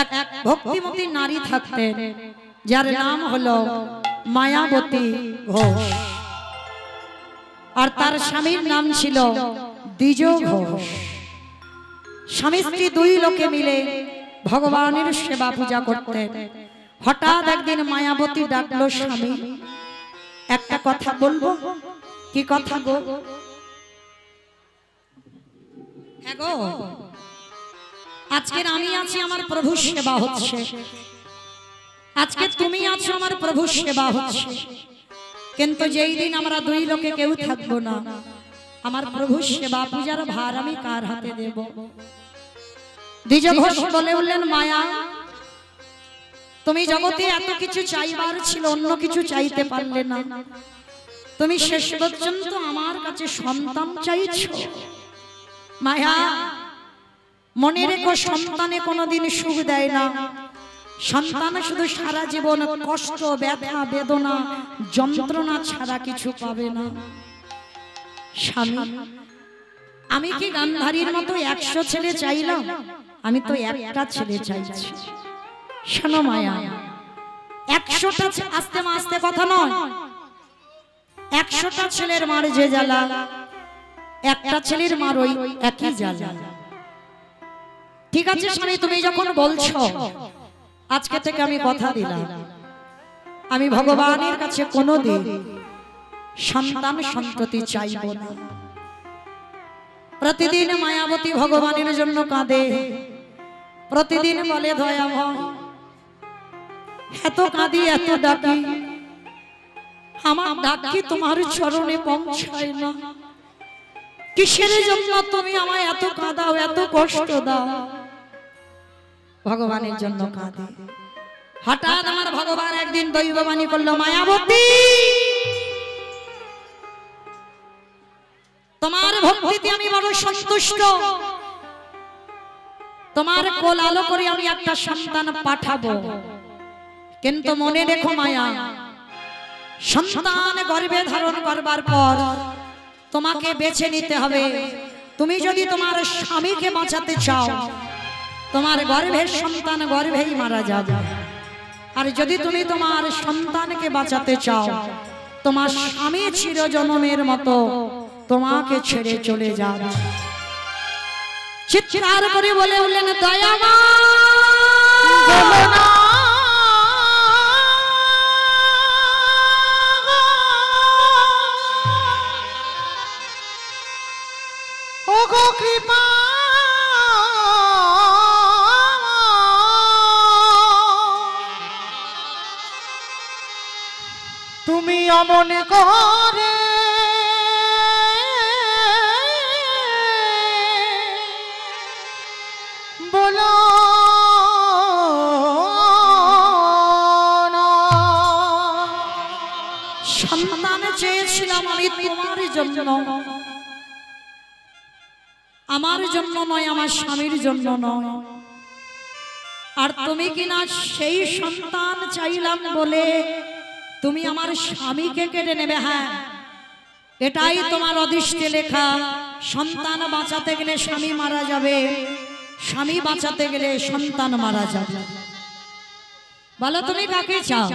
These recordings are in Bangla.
এক ভক্তিমতী নারী থাকতেন, যার নাম হলো মায়াবতী ঘোষ, আর তার স্বামীর নাম ছিল দ্বিজ ঘোষ। স্বামী স্ত্রী দুই লোকে মিলে ভগবানের সেবা পূজা করতেন। হঠাৎ একদিন মায়াবতী ডাকলো, স্বামী একটা কথা বলবো। কি কথা গো? হ্যাঁ গো, আজকের আমি আছি, আমার প্রভুর সেবা হচ্ছে। আজকে তুমি আছো, আমার প্রভুর সেবা হচ্ছে। কিন্তু যেই দিন আমরা দুই লোকে কেউ থাকবো না, আমার প্রভুর সেবা পূজার ভার আমি কার হাতে দেব? দ্বিজ ঘোষ বলে উঠলেন, মায়া, তুমি জগতে এত কিছু চাইবার ছিল, অন্য কিছু চাইতে পারলে না। তুমি শেষ পর্যন্ত আমার কাছে সন্তান চাইছো। মায়া, মনে রেখো, সন্তানে কোনোদিন সুখ দেয় না। সন্তান শুধু সারা জীবন কষ্ট, ব্যথা, বেদনা, যন্ত্রণা ছাড়া কিছু পাবে না। স্বামী, আমি কি গান্ধারীর মতো 100 ছেলে চাইলাম? আমি তো একটা ছেলে চাইছি। শোনো মায়া, 100টা আস্তে আস্তে কথা নয়, 100টা ছেলের মার যে জ্বালা, একটা ছেলের মার ওই একই জ্বালা। ঠিক আছে স্বামী, তুমি যখন বলছো, আজকে থেকে আমি কথা দিলাম, আমি ভগবানের কাছে কোনোদিন সন্তান সন্ততি চাইব না। প্রতিদিন মায়াবতী ভগবানের জন্য কাঁদে, প্রতিদিন বলে, দয়াময়, এত কাঁদি, এত ডাকি, আমার ডাক কি তোমার চরণে পৌঁছায় না? কিসের জন্য তুমি আমায় এত কাঁদাও, এত কষ্ট দাও? ভগবানের জন্য কাঁদে। হঠাৎ আমার ভগবান একদিন দৈববাণী করলো, মায়াবতী, তোমার ভক্তিতে আমি বড় সন্তুষ্ট। তোমার কোল আলো করে আমি একটা সন্তান পাঠাবো। কিন্তু মনে রেখো মায়া, সন্তান গর্ভে ধারণ করবার পর তোমাকে বেছে নিতে হবে। তুমি যদি তোমার স্বামীকে বাঁচাতে চাও, তোমার গর্ভের সন্তান গর্ভেই মারা যাবে। আর যদি তুমি তোমার সন্তানকে বাঁচাতে চাও, তোমার স্বামী চিরজন্মের মতো তোমাকে ছেড়ে চলে যাবে। চিৎকার করে বলে উঠলেন, দয়াময়, কৃপা, তুমি অমন করে বলো না। সন্তান চেয়েছিলাম আমি তোমার জন্য, আমার জন্য নয়, আমার স্বামীর জন্য নয়। আর তুমি কিনা সেই সন্তান চাইলাম বলে তুমি আমার স্বামীকে কেড়ে নেবে। হ্যাঁ, এটাই তোমার অদৃষ্টে লেখা। সন্তান বাঁচাতে গেলে স্বামী মারা যাবে, স্বামী বাঁচাতে গেলে সন্তান মারা যাবে। বলো তুমি কাকে চাও?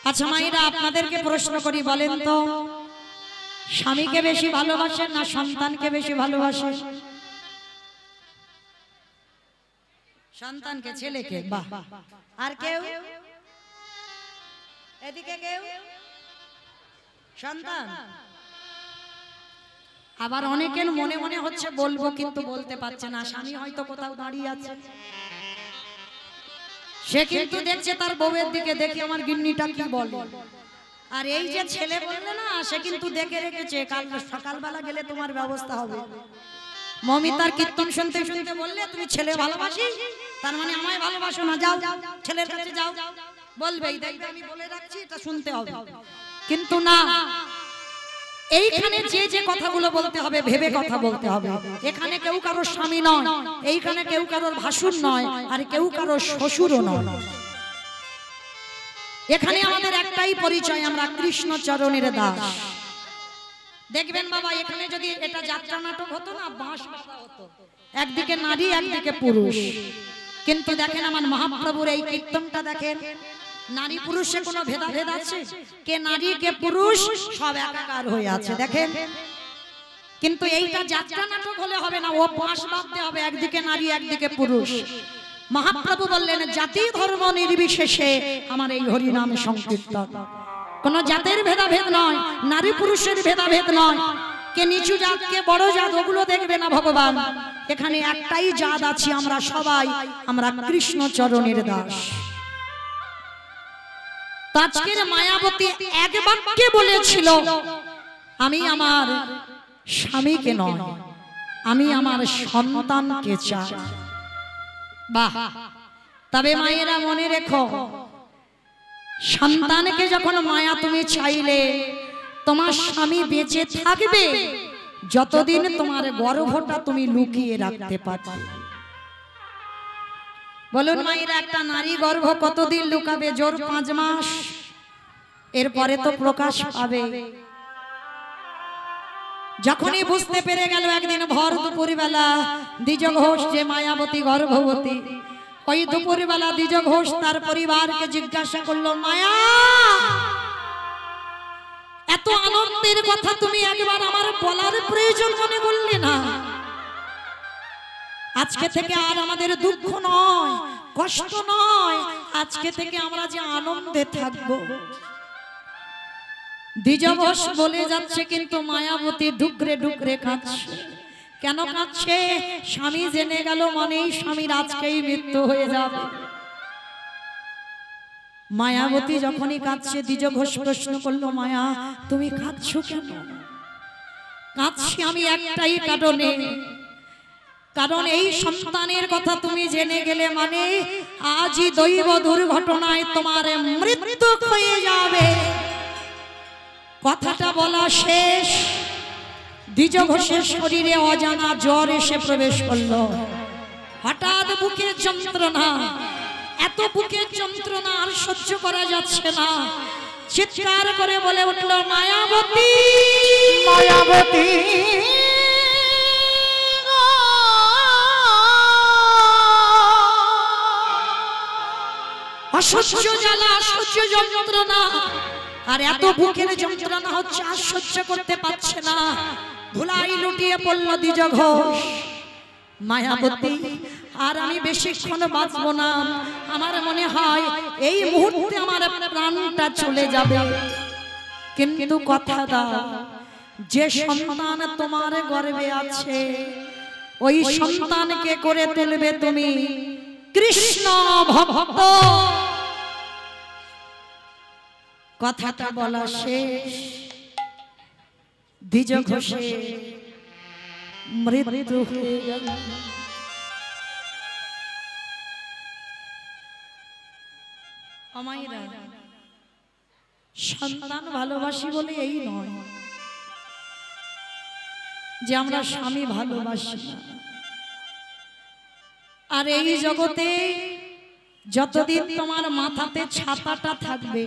আচ্ছা মায়েরা, আপনাদেরকে প্রশ্ন করি, বলেন তো, স্বামীকে বেশি ভালোবাসেন না সন্তানকে বেশি ভালোবাসেন? সন্তানকে, ছেলেকে? বাহ। আর কেউ? এদিকে কেউ? সন্তান। আবার অনেকের মনে মনে হচ্ছে বলবো, কিন্তু বলতে পারছে না। স্বামী হয়তো কোথাও দাঁড়িয়ে আছে, সে কিন্তু দেখছে তার বউয়ের দিকে, দেখে আমার গিন্নিটা কি বলে। আর এই যে ছেলে বললে না, সে কিন্তু দেখে রেখেছে, কাল সকালবেলা গেলে তোমার ব্যবস্থা হবে। মমিতার কীর্তন শুনতে শুনতে বললে, তুমি ছেলে ভালোবাসিস, তার মানে আমায় ভালোবাসো না, যাও ছেলের কাছে যাও, বলবেই, দেখবে আমি বলে রাখছি, এটা শুনতে হবে। কিন্তু না, এইখানে যে যে কথাগুলো বলতে হবে ভেবে কথা বলতে হবে। এখানে কেউ কারোর স্বামী নয়, এইখানে কেউ কারোর ভাসুর নয়, আর কেউ কারোর শ্বশুরও নয়। এখানে আমাদের একটাই পরিচয়, আমরা কৃষ্ণ চরণের দাস। দেখবেন বাবা এখানে যদি এটা যাত্রা নাটক হতো না, বাঁশ বাঁধা হতো, একদিকে নারী একদিকে পুরুষ। কিন্তু দেখেন আমার মহাপ্রভুর এই কীর্তনটা দেখেন, নারী পুরুষে কোনো ভেদাভেদ আছে? কে নারী কে পুরুষ সব একাকার হয়ে আছে দেখেন। কিন্তু এইটা যাত্রা নাটক হলে হবে না, ও বাঁশ বাঁধতে হবে, একদিকে নারী একদিকে পুরুষ। মহাপ্রভু বললেন জাতি ধর্ম নির্বিশেষে আমার এই হরিনাম সংকীর্তন। কোন জাতের ভেদাভেদ নয়, নারী পুরুষের ভেদাভেদ নয়, কে নিচু জাত কে বড় জাত ওগুলো দেখবে না ভগবান। এখানে একটাই জাত আছি আমরা সবাই, আমরা কৃষ্ণ চরণের দাস। আজকের মায়াবতী এক বাক্যে বলেছিল আমি আমার স্বামীকে নয়, আমি আমার সন্তানকে চাই। বাহ! তবে মায়েরা মনে রেখো, সন্তানকে যখন মায়া তুমি চাইলে, তোমার স্বামী বেঁচে থাকবে যতদিন তোমার গর্ভটা তুমি লুকিয়ে রাখতে পারবে। বলুন মায়েরা, একটা নারী গর্ভ কতদিন লুকাবে? জোর 5 মাস, এরপরে তো প্রকাশ পাবে। যখনই বুঝতে পেরে গেল একদিন ভর দুপুর বেলা দ্বিজ ঘোষ যে মায়াবতী গর্ভবতী, ওই দুপুর বেলা দ্বিজ ঘোষ তার পরিবারকে জিজ্ঞাসা করলো, মায়া এত আনন্দের কথা তুমি একবার আমার বলার প্রয়োজন মনে করলে না? আজকে থেকে আর আমাদের দুঃখ নয়, কষ্ট নয়, আজকে থেকে আমরা যে আনন্দে থাকবো। দ্বিজ ঘোষ বলে যাচ্ছে, কিন্তু মায়াবতী ডুকরে ডুকরে কাঁদছে। কেন কাঁদছে? স্বামী জেনে গেল মানেই স্বামীর আজকেই মৃত্যু হয়ে যাবে। মায়াবতী যখনই কাঁদছে, দ্বিজ ঘোষ প্রশ্ন করলো, মায়া তুমি কাঁদছো কেন? কাঁদছি আমি একটাই কারণে, কারণ এই সন্তানের কথা তুমি জেনে গেলে মানে আজই দৈব দুর্ঘটনায় তোমার মৃত্যু হয়ে যাবে। কথাটা বলা শেষ, দ্বিজ ঘোষের শরীরে অজানা জ্বর এসে প্রবেশ করলো। হঠাৎ বুকের যন্ত্রণা, এত বুকের যন্ত্রণা আর সহ্য করা যাচ্ছে না, চিৎকার করে বলে উঠলো, মায়াবতী মায়াবতী অসহ্য জ্বালা, অসহ্য যন্ত্রণা, আর এত বুকের যন্ত্রণা হচ্ছে আর সহ্য করতে পারছে না। ধুলাই লুটিয়ে পড়লো দ্বিজ ঘোষ। মায়াবতী আর আমি বেশিক্ষণ বাঁচবো না, আমার মনে হয় এই মুহূর্তে আমার প্রাণটা চলে যাবে। কিন্তু কথা দাও, যে সন্তান তোমার গর্ভে আছে ওই সন্তানকে করে তুলবে তুমি কৃষ্ণ ভক্ত। কথাটা বলা শেষ, দ্বিজ ঘোষে মৃত্যু হয়ে গেল। আমায়রা সন্তান ভালোবাসি বলে এই নয় যে আমরা স্বামী ভালোবাসি না। আর এই জগতে যতদিন তোমার মাথাতে ছাতাটা থাকবে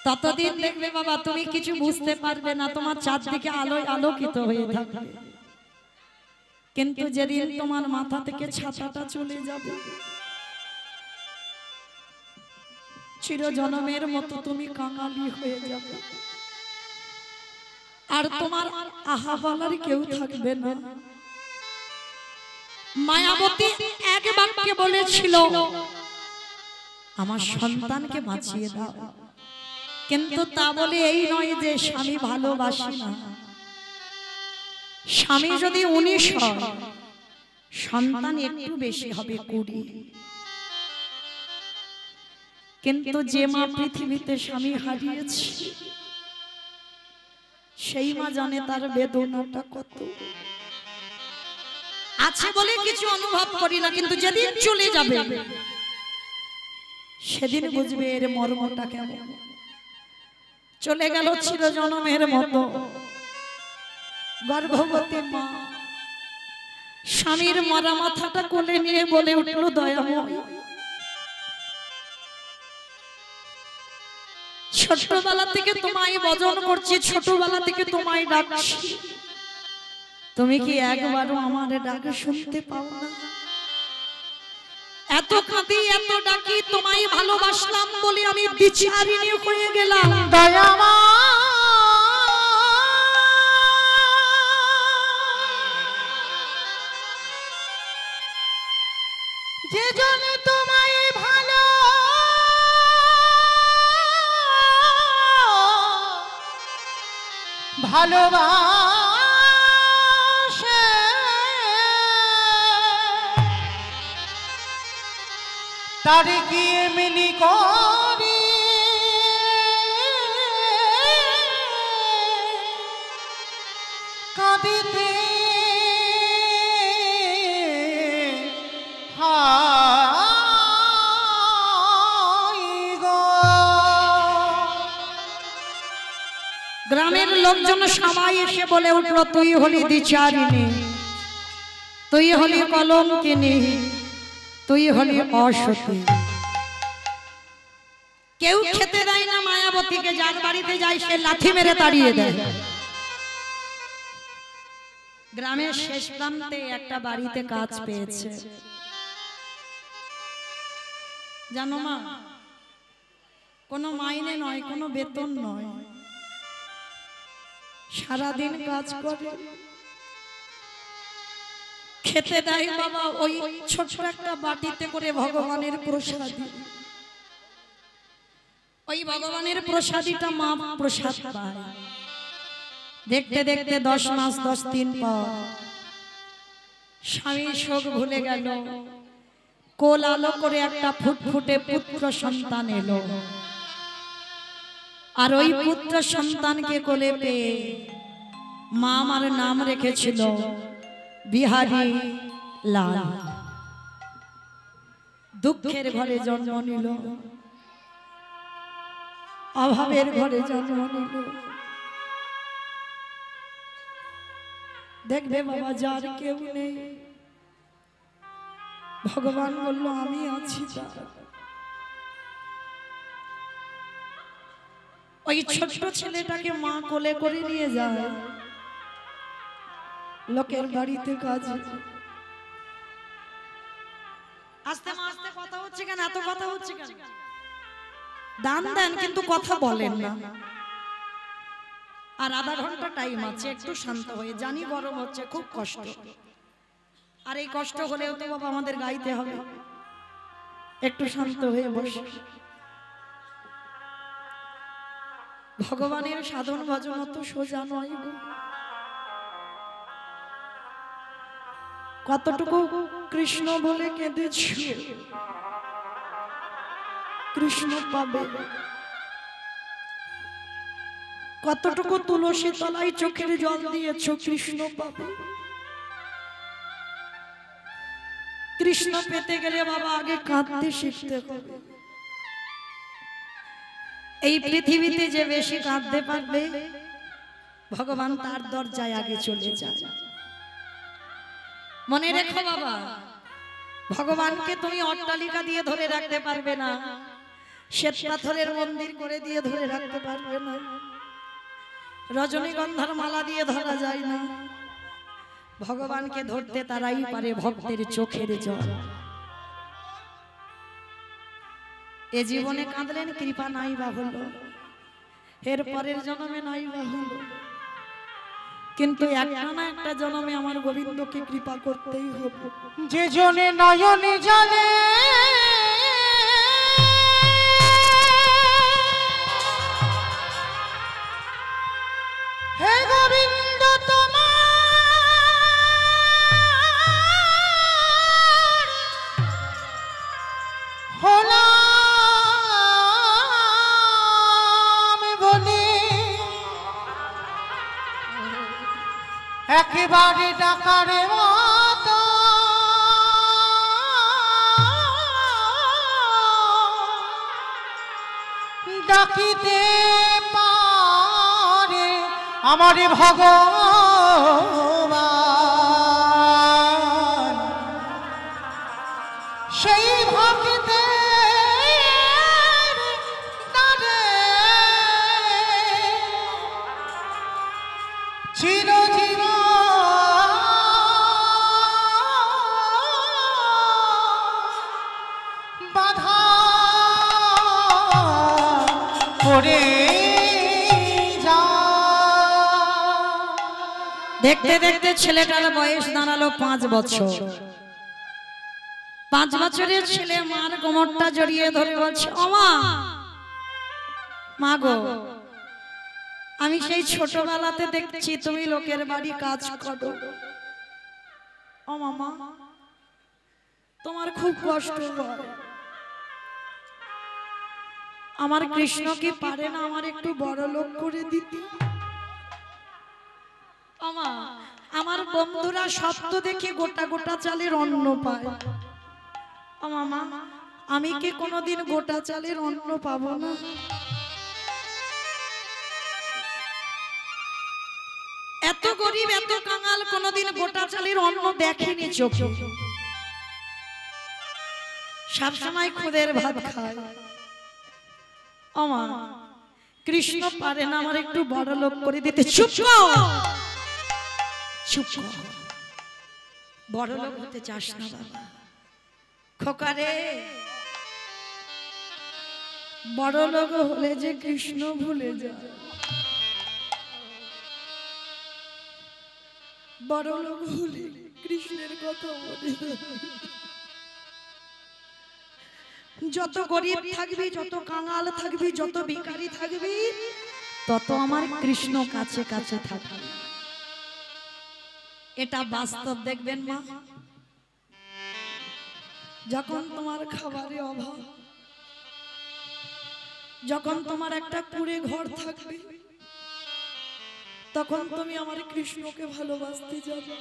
ততদিন দেখবে বাবা তুমি কিছু বুঝতে পারবে না, তোমার চারদিকে আলোয় আলোকিত হয়ে থাকবে। কিন্তু যেদিন তোমার মাথা থেকে ছাতাটা চলে যাবে, চিরজনমের মতো তুমি কাঙালি হয়ে যাবে, আর তোমার আহা বলার কেউ থাকবে না। মায়াবতী এক বাক্যে বলেছিল, আমার সন্তানকে বাঁচিয়ে দাও। কিন্তু তা বলে এই নয় যে স্বামী ভালোবাসি না। স্বামী যদি 19 হয়, সন্তান একটু বেশি হবে 20। কিন্তু যে মা পৃথিবীতে স্বামী হারিয়েছে সেই মা জানে তার বেদনাটা কত। আছে বলে কিছু অনুভব করি না, কিন্তু যেদিন চলে যাবে সেদিন বুঝবে এর মর্মটা কেমন। চলে গেল চিরজনমের মতো। গর্ভবতী মা স্বামীর মরা মাথাটা কোলে নিয়ে বলে উঠল, দয়াময় ছোটবেলা থেকে তোমায় ভজন করছি, ছোটবেলা থেকে তোমায় ডাকছি, তুমি কি একবারও আমার ডাক শুনতে পাও না? এত কাঁদি এত ডাকি, তোমায় ভালোবাসলাম বলে আমি বিচারিণী হয়ে গেলাম। দয়ামা যে জনে তোমায় ভালো ভালোবাসে তার কি এমনি করি কাঁদিতে গ্রামের লোকজন সবাই এসে বলে উঠলো, তুই হলি দ্বিচারিণী, তুই হলি কলঙ্কিনী, তুই হলি অসতী। কেউ খেতে দেয় না মায়াবতীকে, যার বাড়িতে যায় সে লাথি মেরে তাড়িয়ে দেয়। গ্রামের শেষ প্রান্তে একটা বাড়িতে কাজ পেয়েছে, জানো মা, কোনো মাইনে নয়, কোনো বেতন নয়, সারাদিন কাজ করে, খেতে দেয় বাবা ওই ছোট একটা বাটিতে করে ভগবানের প্রসাদী। ওই ভগবানের প্রসাদীটা মা প্রসাদ পায়। দেখতে দেখতে 10 মাস 10 দিন পর স্বামী শোক ভুলে গেল, কোল আলো করে একটা ফুটফুটে পুত্র সন্তান এলো। আর ওই পুত্র সন্তানকে কোলে পেয়ে মা আমার নাম রেখেছিল বিহারী লাল। দুঃখের ঘরে জন্ম নিল, অভাবের ঘরে জন্ম নিল। দেখবে বাবা, যার কেউ নেই, ভগবান বলল আমি আছি তার। ওই ছোট্ট ছেলেটাকে মা কোলে করে নিয়ে যায় লোকের বাড়িতে কাজ। আস্তে আস্তে কথা হচ্ছে কেন, এত কথা হচ্ছে কেন? দান দেন কিন্তু কথা বলেন না। আর আধা ঘন্টা টাইম আছে, একটু শান্ত হয়ে, জানি গরম হচ্ছে, খুব কষ্ট, আর এই কষ্ট হলেও তো বাবা আমাদের গাইতে হবে। একটু শান্ত হয়ে বসে। ভগবানের সাধন ভজন অত সোজা নয় গো। কতটুকু কৃষ্ণ বলে কেঁদেছ, কৃষ্ণ পাবে। কতটুকু তুলসী তলায় চোখের জল দিয়েছ, কৃষ্ণ পাবে। কৃষ্ণ পেতে গেলে বাবা আগে কাঁদতে শিখতে হবে। এই পৃথিবীতে যে বেশি কাঁদতে পারবে ভগবান তার দরজায় আগে চলে যায়। মনে রেখো বাবা, ভগবানকে তুমি অট্টালিকা দিয়ে ধরে রাখতে পারবে না, শ্বেত পাথরের মন্দির করে দিয়ে ধরে রাখতে পারবে না, রজনীগন্ধার মালা দিয়ে ধরা যায় না। ভগবানকে ধরতে তারাই পারে ভক্তের চোখের জল। এ জীবনে কাঁদলেন, কৃপা নাই বা হলো, এর পরের জন্মে নাই বা হলো, কিন্তু একটা না একটা জন্মে আমার গোবিন্দকে কৃপা করতেই হবে। যে জনে নয়নে জানে হে গোবিন্দ তোমার হলাম বলে একেবারে ডাকারে মতো ডাকিতে পারে আমারে ভগবান। সেই ভক্তে নারে করে দেখতে দেখতে ছেলেটার বয়স দাঁড়ালো 5 বছর। 5 বছরের ছেলে মার কোমরটা জড়িয়ে ধরে বলছে, ও মা, মা গো, আমি সেই ছোটবেলাতে দেখছি তুমি লোকের বাড়ি কাজ করো। ও মামা, তোমার খুব কষ্ট হয়। আমার কৃষ্ণ কি পারে না আমার একটু বড় লোক করে দিতে? আমা, আমার বন্ধুরা সত্য দেখে গোটা গোটা চালের অন্ন পায়। ও মামা, আমি কি কোনোদিন গোটা চালের অন্ন পাবো না? এত গরিব এত কাঙাল কোনোদিন গোটা চালের অন্ন দেখেনি চোখে। সবসময় খুদের ভাত খায়। ও মা, কৃষ্ণ পারে না আমার একটু বড় লোক করে দিতে? চুপ কর, চুপ কর, বড় লোক হতে চাস না বাবা। খোকা রে, বড় লোক হলে যে কৃষ্ণ ভুলে যায়। বড় লোক হলে কৃষ্ণের কথা মনে হয়। যত গরিব থাকবি, যত কাঙাল থাকবি, যত ভিখারি থাকবি, তত আমার কৃষ্ণ কাছে কাছে থাকবে। এটা বাস্তব, দেখবেন মা। যখন তোমার খাবারের অভাব, যখন তোমার একটা কুঁড়ে ঘর থাকবে, তখন তুমি আমার কৃষ্ণকে ভালোবাসতে যাবে।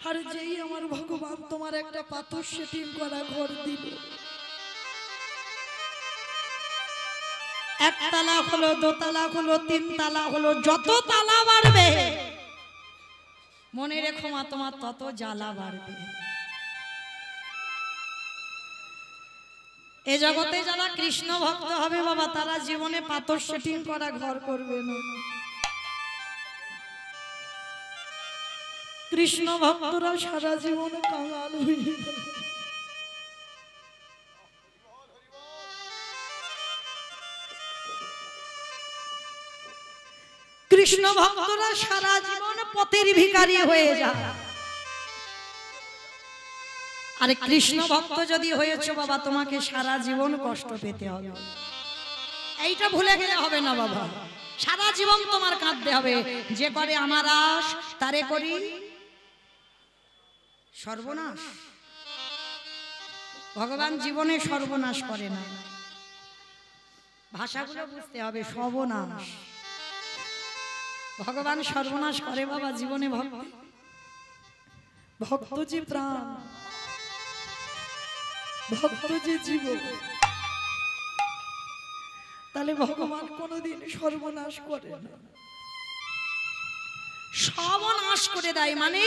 আর যেই আমার ভগবান তোমার একটা পাথর সেটিং করা ঘর দিল, 1 তালা হলো, 2 তালা হলো, 3 তালা হলো, যত তালা বাড়বে মনে রেখো মা, তোমার তত জ্বালা বাড়বে। এ জগতে যারা কৃষ্ণ ভক্ত হবে বাবা, তারা জীবনে পাথর সেটিং করা ঘর করবে না। কৃষ্ণ ভক্তরা সারা জীবন কাঙাল হয়ে যাবে। কৃষ্ণ ভক্তরা সারা জীবন পথের ভিখারি হয়ে যায়। আরে কৃষ্ণ ভক্ত যদি হয়েছে বাবা, তোমাকে সারা জীবন কষ্ট পেতে হবে। এইটা ভুলে গেলে হবে না বাবা। সারা জীবন তোমার কাঁদতে হবে। যে করে আমার আশ, তারে করি সর্বনাশ। ভগবান জীবনে সর্বনাশ করে না। ভাষাগুলো বুঝতে হবে। সর্বনাশ, ভগবান সর্বনাশ করে বাবা জীবনে। ভক্তি, ভক্ত যে প্রাণ, ভক্ত যে জীবন, তাহলে ভগবান কোনদিন সর্বনাশ করে না। সর্বনাশ করে দেয় মানে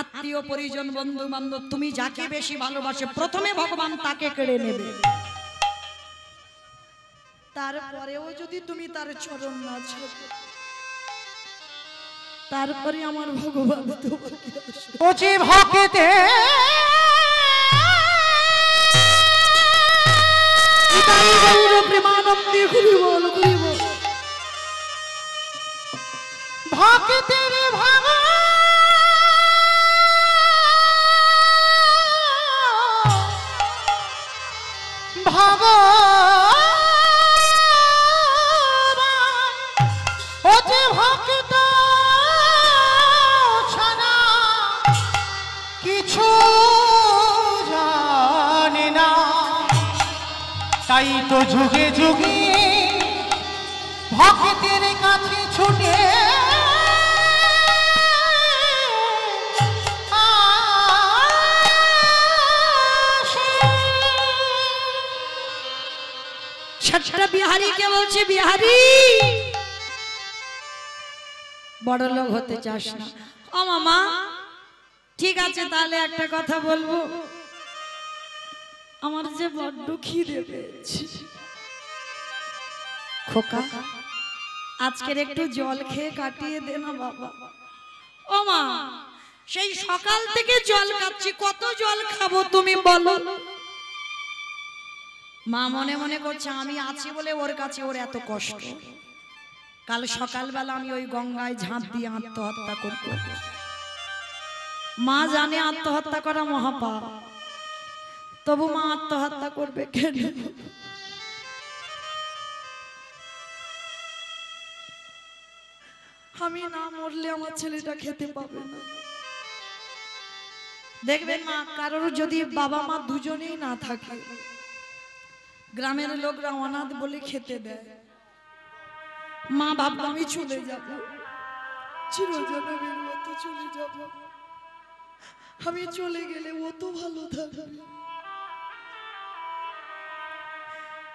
আত্মীয় পরিজন বন্ধু বান্ধব, তুমি যাকে বেশি ভালোবাসে প্রথমে ভগবান তাকে কেড়ে নেবে। তারপরেও যদি তুমি তার চরণ না ছাড়ো, তারপরে আমার ভগবান তোমাকে আসবে। ও যে ভক্তে প্রেমানন্দে ঘুরি বল, ঘুরি বল। ভক্তের ভাঙা ও যে ভক্ত ছাড়া কিছু জানে না, তাই তো যুগে যুগে ভক্তের কাছে ছুটে সাতটা বিহারি কে বলছে, বিহারি বড় লোক হতে চাস না? ও মামা, ঠিক আছে তাহলে একটা কথা বলবো, আমার যে বড্ড খিদে পেয়েছে। খোকা, আজকের একটু জল খেয়ে কাটিয়ে দে না বাবা। ও মা, সেই সকাল থেকে জল খাচ্ছি, কত জল খাবো তুমি বলো? মা মনে মনে করছে আমি আছি বলে ওর কাছে ওর এত কষ্ট, কাল সকালবেলা আমি ওই গঙ্গায় ঝাঁপ দিয়ে আত্মহত্যা করব। মা জানে আত্মহত্যা করা মহাপাপ, তবু মা আত্মহত্যা করবে কেন? আমি না মরলে আমার ছেলেটা খেতে পাবে না। দেখবেন মা, কারোর যদি বাবা মা দুজনেই না থাকে, গ্রামের লোকরা অনাথ বলে খেতে দেয়। মা ভাবলো আমি চলে যাব, চিরজীবনের মতো চলে যাব, আমি চলে গেলে ও তো ভালো থাকবে।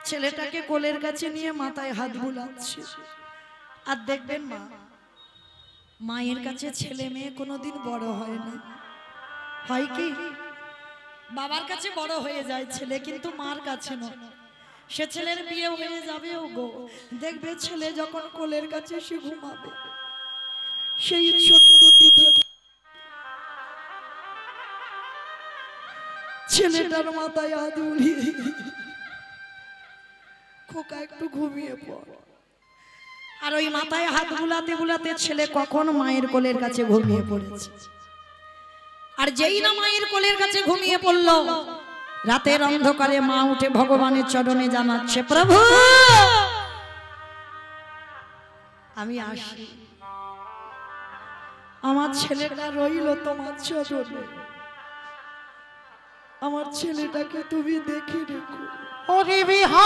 ছেলেটাকে কোলের কাছে নিয়ে মাথায় হাত বুলাচ্ছে। আর দেখবেন মা, মায়ের কাছে ছেলে মেয়ে কোনোদিন বড় হয় না, হয় কি? বাবার কাছে বড় হয়ে যায় ছেলে, কিন্তু মার কাছে নয়। সে ছেলের বিয়ে হয়ে যাবে ও গো, দেখবে ছেলে যখন কোলের কাছে সে ঘুমাবে, সেই ছোট্টটি থাকে ছেলেটার মাথায় হাত বুলিয়ে, খোকা একটু ঘুমিয়ে পড়। আর ওই মাথায় হাত বুলাতে বুলাতে ছেলে কখন মায়ের কোলের কাছে ঘুমিয়ে পড়েছে। আর যেই না মায়ের কোলের কাছে ঘুমিয়ে পড়ল, রাতের অন্ধকারে মা উঠে ভগবানের চরণে জানাচ্ছে, প্রভু আমি আসি, আমার ছেলেটা রইল তোমার চরণে, আমার ছেলেটাকে তুমি দেখে রেখো। ওরে বিহারী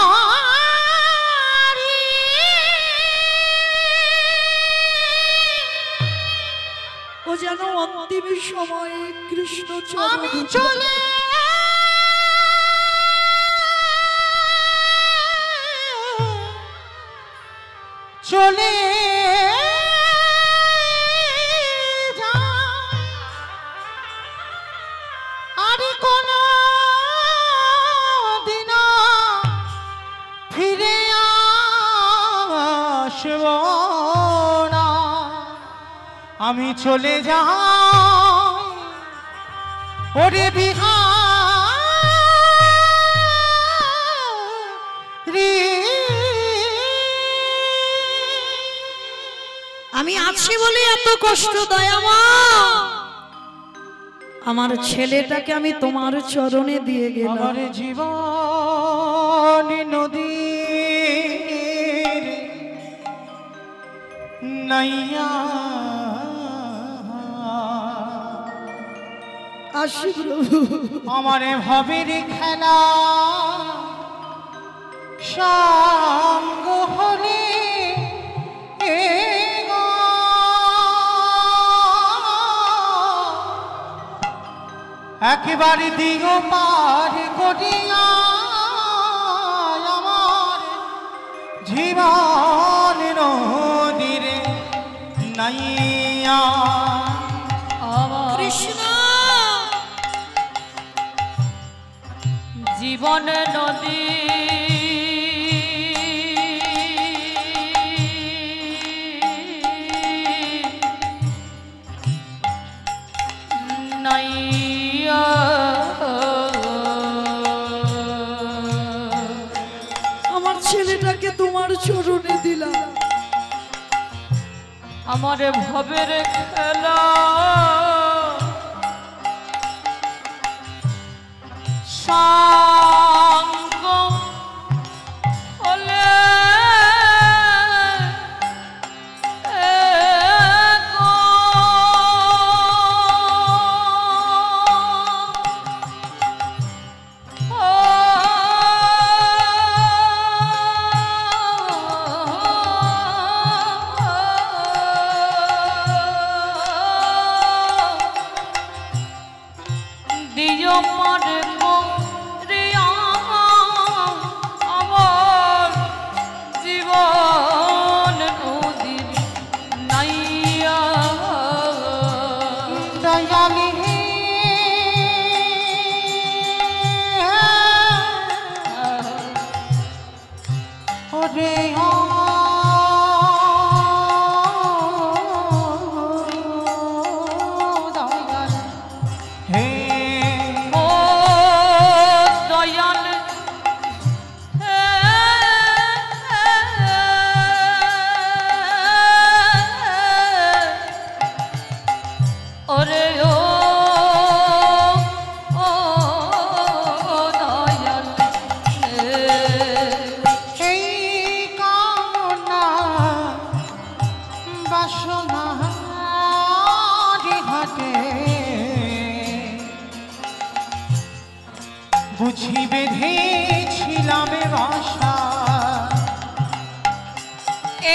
ও যেন অন্তিম সময়ে কৃষ্ণ আমি চলে চলে আর কোন দিন ফিরে আসব না, আমি চলে যাই ওরে বিহারী। আমি আছি বলে এত কষ্ট দয়ামা, আমার ছেলেটাকে আমি তোমার চরণে দিয়ে গেলাম। আমার জীবন নদী নাইয়া আসি প্রভু, আমার ভবের খেলা সঙ্গ হলে একেবারে দিও পার করিয়া আমার জীবন নদীরে নাইয়া। কৃষ্ণ জীবন নদী নাইয়া, আমার ছেলেটাকে তোমার চরণে দিলাম। আমার ভবের খেলা সঙ্গ হলে দিও পারে রিয়া আমার জীবন নদীর নাইয়া। দয়ালি ওরে দয়াল হে ও বুঝি বেঁধেছিলাম বাসা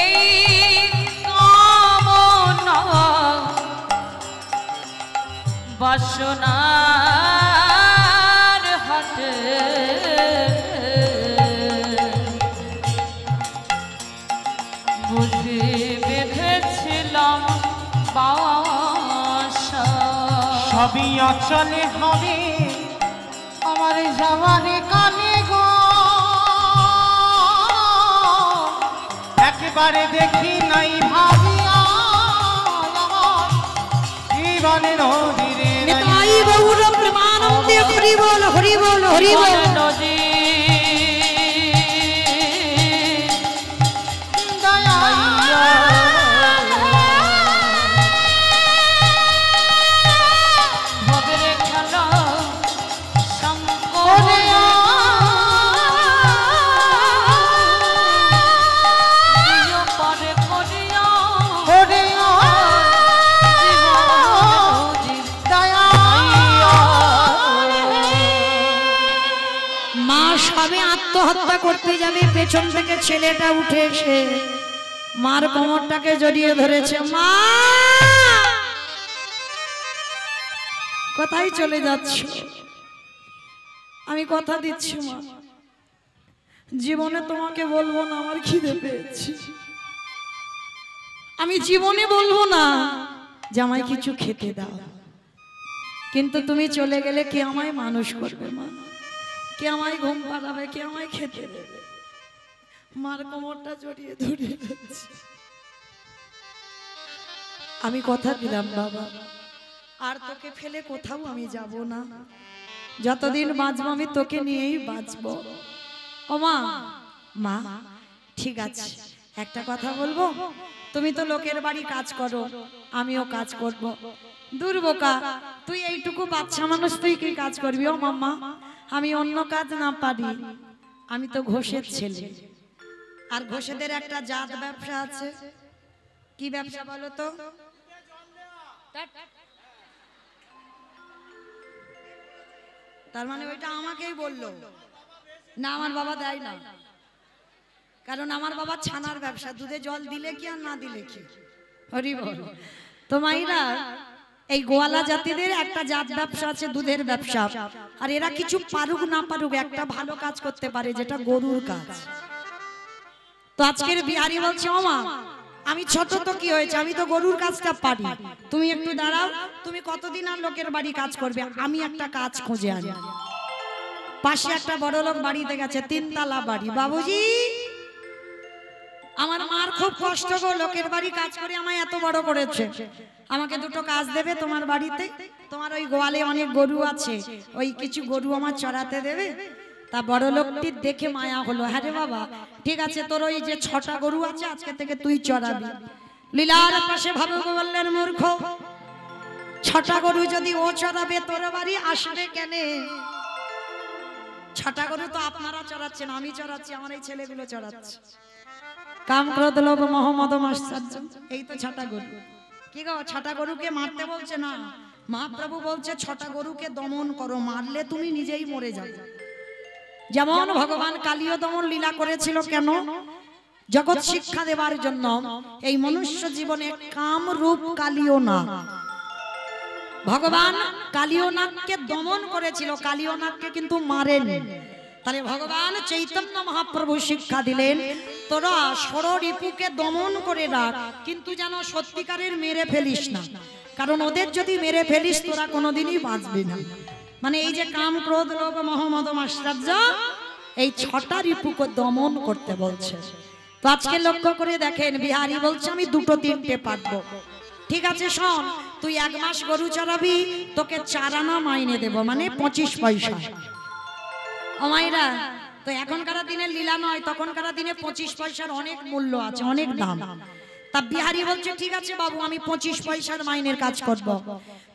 এই কামনা বাসনার হাটে বুঝি বেঁধেছিলাম বাসা সবই অচলে হবে আমার যাওয়ারে কানে গো একবারে দেখি নাই ভাবিয়া জীবনে নদীরে নিতাই গৌর প্রেমানন্দে হরি বল হরি বল হরি বল নদী আত্মহত্যা করতে যাবে পেছন থেকে ছেলেটা উঠে এসে মার কোমরটাকে জড়িয়ে ধরেছে। মা কোথায় চলে যাচ্ছ? আমি কথা দিচ্ছি মা, জীবনে তোমাকে বলবো না আমার খিদে পেয়েছে, আমি জীবনে বলবো না যে আমায় কিছু খেতে দাও, কিন্তু তুমি চলে গেলে কে আমায় মানুষ করবে মা? কে আমায় ঘুম পাড়াবে? কে আমায় খেতে দেবে? মার কোমরটা জড়িয়ে ধরে যাচ্ছে। আমি কথা দিলাম বাবা, আর তোকে ফেলে কোথাও আমি যাব না, যতদিন বাঁচবো আমি তোকে নিয়েই বাঁচবো। ও মা, মা ঠিক আছে, একটা কথা বলবো, তুমি তো লোকের বাড়ি কাজ করো, আমিও কাজ করব। দূর বোকা, তুই এইটুকু বাচ্চা মানুষ, তুই কি কাজ করবি? ও মাম্মা, আমি অন্য কাজ না পারি, আমি তো ঘোষের ছেলে, আর ঘোষেদের একটা জাত ব্যবসা আছে। কি ব্যবসা বলো তো? তার মানে ওইটা আমাকেই বললো না, আমার বাবা দেয় না, কারণ আমার বাবা ছানার ব্যবসা, দুধে জল দিলে কি আর না দিলে কি। হরি বল। তো মাইরা, এই গোয়ালা জাতিদের একটা জাত ব্যবসা আছে, দুধের ব্যবসা, আর এরা কিছু পারুক না পারুক একটা ভালো কাজ করতে পারে, যেটা গরুর কাজ। তো আজকের বিহারি বলছে, ও মা আমি ছোট তো কি হয়েছে, আমি তো গরুর কাজটা পারি, তুমি একটু দাঁড়াও, তুমি কতদিন আর লোকের বাড়ি কাজ করবে, আমি একটা কাজ খুঁজে আনি। পাশে একটা বড় লোক বাড়িতে গেছে, 3 তলা বাড়ি। বাবুজি, আমার মার খুব কষ্ট গো, লোকের বাড়ি কাজ করে আমায় এত বড় করেছে, আমাকে দুটো কাজ দেবে তোমার বাড়িতে? তোমার ওই গোয়ালে অনেক গরু আছে, ওই কিছু গরু আমার চড়াতে দেবে? তা বড় লোকটির দেখে মায়া হলো, হ্যাঁ রে বাবা ঠিক আছে, তোর ওই যে 6টা গরু আছে আজকে থেকে তুই চড়াবি। লীলার পাশে ভাবে বললেন, মূর্খ, 6টা গরু যদি ও চড়াবে তোর বাড়ি আসবে কেন? 6টা গরু তো আপনারা চড়াচ্ছেন, আমি চড়াচ্ছি, আমার এই ছেলেগুলো চড়াচ্ছে। কাম ক্রোধ লোভ মোহ মদ মাৎসর্য, এই তো 6টা গরু। কি গো, 6টা গরুকে মারতে বলছে না, মহাপ্রভু বলছে 6টা গরুকে দমন করো, মারলে তুমি নিজেই মরে যাবে। যেমন ভগবান কালীয় দমন লীলা করেছিল, কেন? জগৎ শিক্ষা দেবার জন্য। এই মনুষ্য জীবনে কাম রূপ কালীয় নাগ, ভগবান কালীয় নাগকে দমন করেছিল, কালীয় নাগকে কিন্তু মারেনি। তাহলে ভগবান চৈতন্য মহাপ্রভু শিক্ষা দিলেন, তোরা ষড়রিপুকে দমন করে রাখ, কিন্তু যেন সত্যিকারের মেরে ফেলিস না, কারণ ওদের যদি মেরে ফেলিস তোরা কোনোদিনই বাঁচবি না। মানে এই যে কাম ক্রোধ লোভ মোহ মদ মাৎসর্য, এই 6টা রিপুকে দমন করতে বলছে। তো আজকে লক্ষ্য করে দেখেন, বিহারি বলছে আমি 2-3টে পারবো। ঠিক আছে শোন, তুই 1 মাস গরু চড়াবি, তোকে 4 আনা মাইনে দেব, মানে 25 পয়সা। ও মাইরা, তো এখনকার দিনে লীলা নয়, তখনকার দিনে 25 পয়সার অনেক মূল্য আছে, অনেক দাম। তা বিহারি বলছে ঠিক আছে বাবু, আমি 25 পয়সার মাইনের কাজ করব।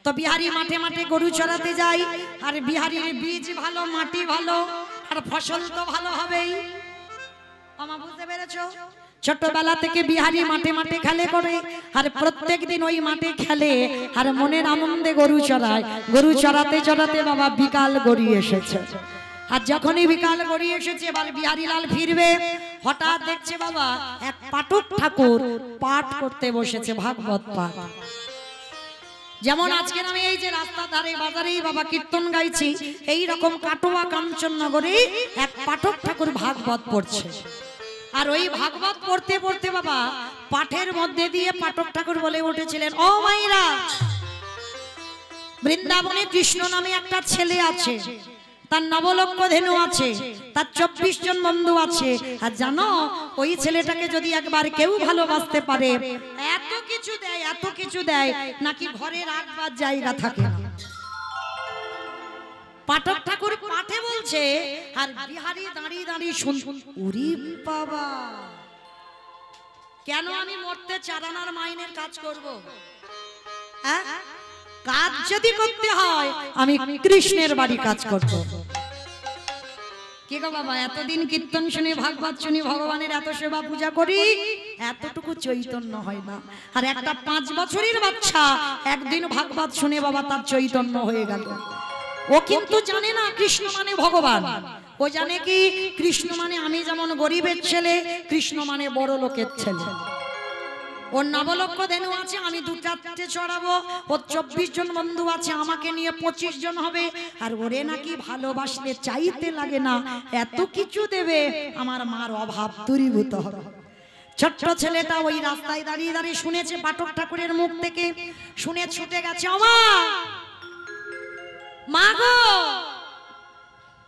তো বিহারি মাঠে মাঠে গরু চড়াতে যায়, আর বিহারির বীজ ভালো, মাটি ভালো, আর ফসল তো ভালো হবেই। আমা বুঝতে পেরেছো? ছোটবেলা থেকে বিহারি মাঠে মাঠে খেলে করে, আর প্রত্যেক দিন ওই মাঠে খেলে, আর মনের আনন্দে গরু চড়ায়। গরু চড়াতে চড়াতে বাবা বিকাল গড়িয়ে এসেছে। আর যখনই বিকাল গড়িয়ে এসেছে এবার বিহারীলাল ফিরবে, হঠাৎ দেখছে বাবা এক পাঠক ঠাকুর পাঠ করতে বসেছে, ভাগবত পাঠ। যেমন আজকে আমি এই যে রাস্তার ধারে বাজারেই বাবা কীর্তন গাইছি, এই রকম কাটোয়া কাঞ্চননগরে এক পাঠক ঠাকুর ভাগবত পড়ছে। আর ওই ভাগবত পড়তে পড়তে বাবা পাঠের মধ্যে দিয়ে পাঠক ঠাকুর বলে উঠেছিলেন, ও মাইরা, বৃন্দাবনে কৃষ্ণ নামে একটা ছেলে আছে, তার নবলক্ষ ধেনু আছে, তার 24 জন বন্ধু আছে। আর জানো ওই ছেলেটাকে যদি একবার কেউ ভালোবাসতে পারে, এত কিছু দেয়, এত কিছু দেয়, নাকি ঘরে রাখবার জায়গা থাকে না। পাঠক ঠাকুর পাঠে বলছে, আর বিহারী দাঁড়িয়ে দাঁড়িয়ে শুন। ওরে বাবা, কেন আমি মরতে চারানার মাইনের কাজ করব? কাজ যদি করতে হয় আমি কৃষ্ণের বাড়ি কাজ করব। কি গো বাবা, এতদিন কীর্তন শুনে ভাগবত শুনি, ভগবানের এত সেবা পূজা করি, এতটুকু চৈতন্য হয় না। আর একটা 5 বছরের বাচ্চা একদিন ভাগবত শুনে বাবা তার চৈতন্য হয়ে গেল। ও কিন্তু জানে না কৃষ্ণ মানে ভগবান, ও জানে কি কৃষ্ণ মানে আমি যেমন গরিবের ছেলে, কৃষ্ণ মানে বড় লোকের ছেলে। ওর নবলক্ষ ধেনু আছে, আমি 2-4টে চড়াবো, ওর 24 জন বন্ধু আছে, আমাকে নিয়ে 25 জন হবে। আর ওরে নাকি ভালোবাসলে চাইতে লাগে না, এত কিছু দেবে, আমার মার অভাব দূরীভূত হবে। ছোট্ট ছেলেটা ওই রাস্তায় দাঁড়িয়ে দাঁড়িয়ে শুনেছে পাঠক ঠাকুরের মুখ থেকে, শুনে ছুটে গেছে, ওমা মা গো,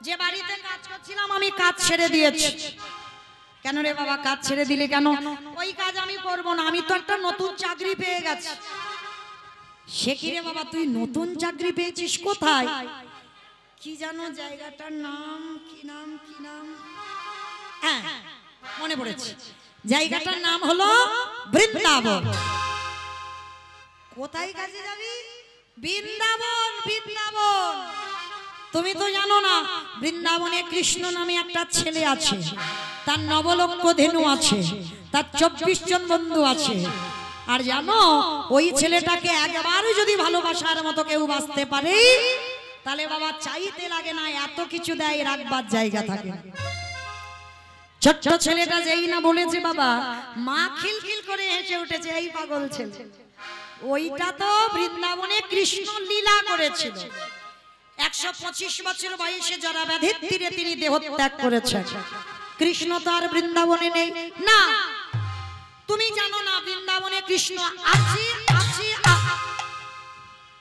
যে বাড়িতে কাজ করছিলাম আমি কাজ ছেড়ে দিয়েছি। কেন রে বাবা কাজ ছেড়ে দিলে কেন? ওই কাজ আমি করব না, আমি তো একটা নতুন চাকরি পেয়ে গেছি। সে কি রে বাবা, তুই নতুন চাকরি পেয়েছিস কোথায়? কি জানো জায়গাটার নাম, কি নাম, কি নাম, হ্যাঁ মনে পড়েছে, জায়গাটার নাম হলো বৃন্দাবন। কোথায় কাজে যাবি? বৃন্দাবন। বৃন্দাবন তুমি তো জানো না, বৃন্দাবনে কৃষ্ণ নামে একটা ছেলে আছে, তার নবলক্ষ ধেনু আছে, তার 24 জন বন্ধু আছে। আর জানো ওই ছেলেটাকে একবার যদি ভালোবাসার মতো কেউ বাঁচতে পারে, তাহলে বাবা চাইতে লাগে না, এত কিছু দেয়, রাখবার জায়গা থাকে। ছোট্ট ছেলেটা যেই না বলেছে বাবা, মা খিলখিল করে হেসে উঠেছে, এই পাগল ছেলে। ওইটা তো বৃন্দাবনে কৃষ্ণ লীলা করেছিল। 125 বছর বয়সে যারা ব্যাধির তীরে তিনি দেহত্যাগ করেছেন। কৃষ্ণ তো আর বৃন্দাবনে নেই না। তুমি জানো না বৃন্দাবনে কৃষ্ণ আছে, আছে।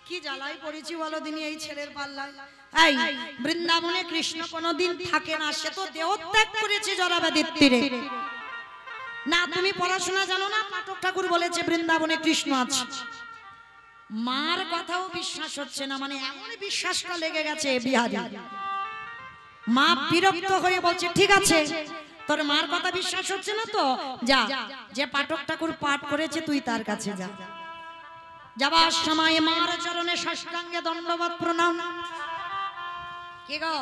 কি জ্বালায় পড়েছি বলো দিনি এই ছেলের পাল্লায়। এই বৃন্দাবনে কৃষ্ণ কোনোদিন থাকে না, সে তো দেহত্যাগ করেছে যারা ব্যাধির তীরে। না তুমি পড়াশোনা জানো না, পাঠক ঠাকুর বলেছে বৃন্দাবনে কৃষ্ণ আছে। মার কথাও বিশ্বাস হচ্ছে না, মানে এমন বিশ্বাসটা লেগে গেছে বিহারী। মা বিরক্ত হয়ে বলছে, ঠিক আছে তোর মার কথা বিশ্বাস হচ্ছে না তো যা, যে পাঠক ঠাকুর পাঠ করেছে তুই তার কাছে যা। যাবার সময় মার চরণে সাষ্টাঙ্গে দণ্ডবত প্রণাম। কি গো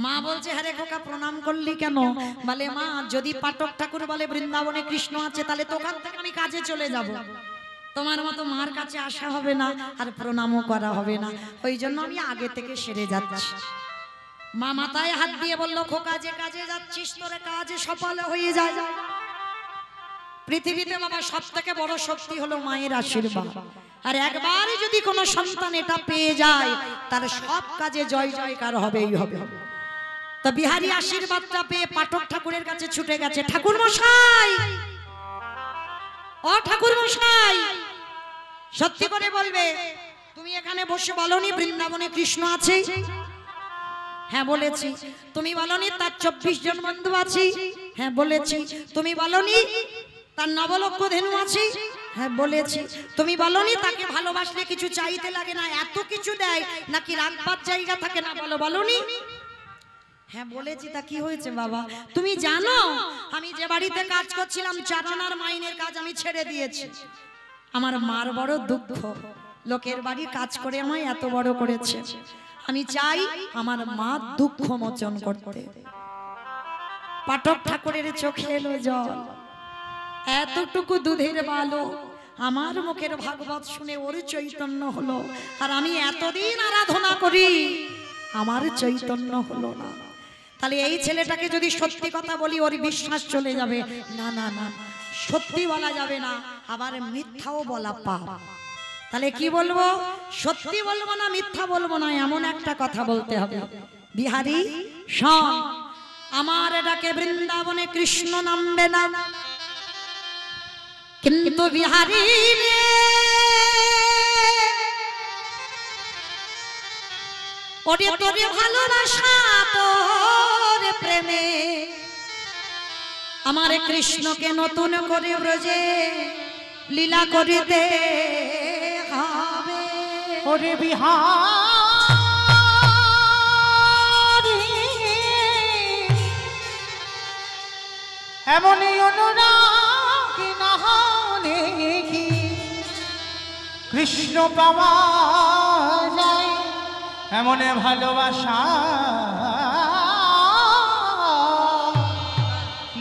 মা বলছে, হ্যাঁ রে খোকা প্রণাম করলি কেন? বলে মা যদি পাঠক ঠাকুর বলে বৃন্দাবনে কৃষ্ণ আছে, তাহলে তো ওখান থেকে আমি কাজে চলে যাব, তোমার মতো মার কাছে আসা হবে না, আর প্রণামও করা হবে না, ওই জন্য আমি আগে থেকে সেরে যাচ্ছি। মা মাথায় হাত দিয়ে বলল, খোকা যে কাজে যাচ্ছিস তোর কাজে সফল হয়ে যায়। পৃথিবীতে বাবা সব থেকে বড় শক্তি হলো মায়ের আশীর্বাদ। আর একবার যদি কোনো সন্তান এটা পেয়ে যায়, তার সব কাজে জয় জয়কার হবেই হবে। তো বিহারী আশীর্বাদটা পেয়ে পাঠক ঠাকুরের কাছে ছুটে গেছে। ঠাকুর মশাই, ও ঠাকুর মশাই, সত্যি করে বলবে তুমি এখানে বসে বলনি বৃন্দাবনে কৃষ্ণ আছে? হ্যাঁ বলেছি। তুমি বলনি তার 24 জন বন্ধু আছে? হ্যাঁ বলেছি। তুমি বলনি তার নবলক্ষ ধেনু আছে? হ্যাঁ বলেছি। তুমি বলনি তাকে ভালোবাসলে কিছু চাইতে লাগে না, এত কিছু দেয়, নাকি রাখবার জায়গা থাকে না? বলনি? হ্যাঁ বলেছি। তা কি হয়েছে বাবা? তুমি জানো আমি যে বাড়িতে কাজ করছিলাম, চারানার মাইনের কাজ আমি ছেড়ে দিয়েছি। আমার মার বড় দুঃখ, লোকের বাড়ি কাজ করে আমায় এত বড় করেছে, আমি চাই আমার মা দুঃখ মোচন করতে। পাঠক ঠাকুরের চোখে এলো জল। এতটুকু দুধের বালো আমার মুখের ভাগবত শুনে ওর চৈতন্য হলো। আর আমি এতদিন আরাধনা করি, আমার চৈতন্য হলো না। তাহলে এই ছেলেটাকে যদি সত্যি কথা বলি ওর বিশ্বাস চলে যাবে। না না না, সত্যি বলা যাবে না, আবার মিথ্যাও বলা পাপ। তাহলে কি বলবো? সত্যি বলবো না, মিথ্যা বলবো না, এমন একটা কথা বলতে হবে। বিহারী শোন, আমার ডাকে বৃন্দাবনে কৃষ্ণ নামবে না, কিন্তু বিহারী রে ওরে তোরে ভালোবাসা তোর প্রেমে আমার কৃষ্ণকে নতুন করে ব্রজে লীলা করিতে হবে। ওরে বিহারী এমনই অনুরাগ না হলে কি কৃষ্ণ পাওয়া যায়? এমন ভালোবাসা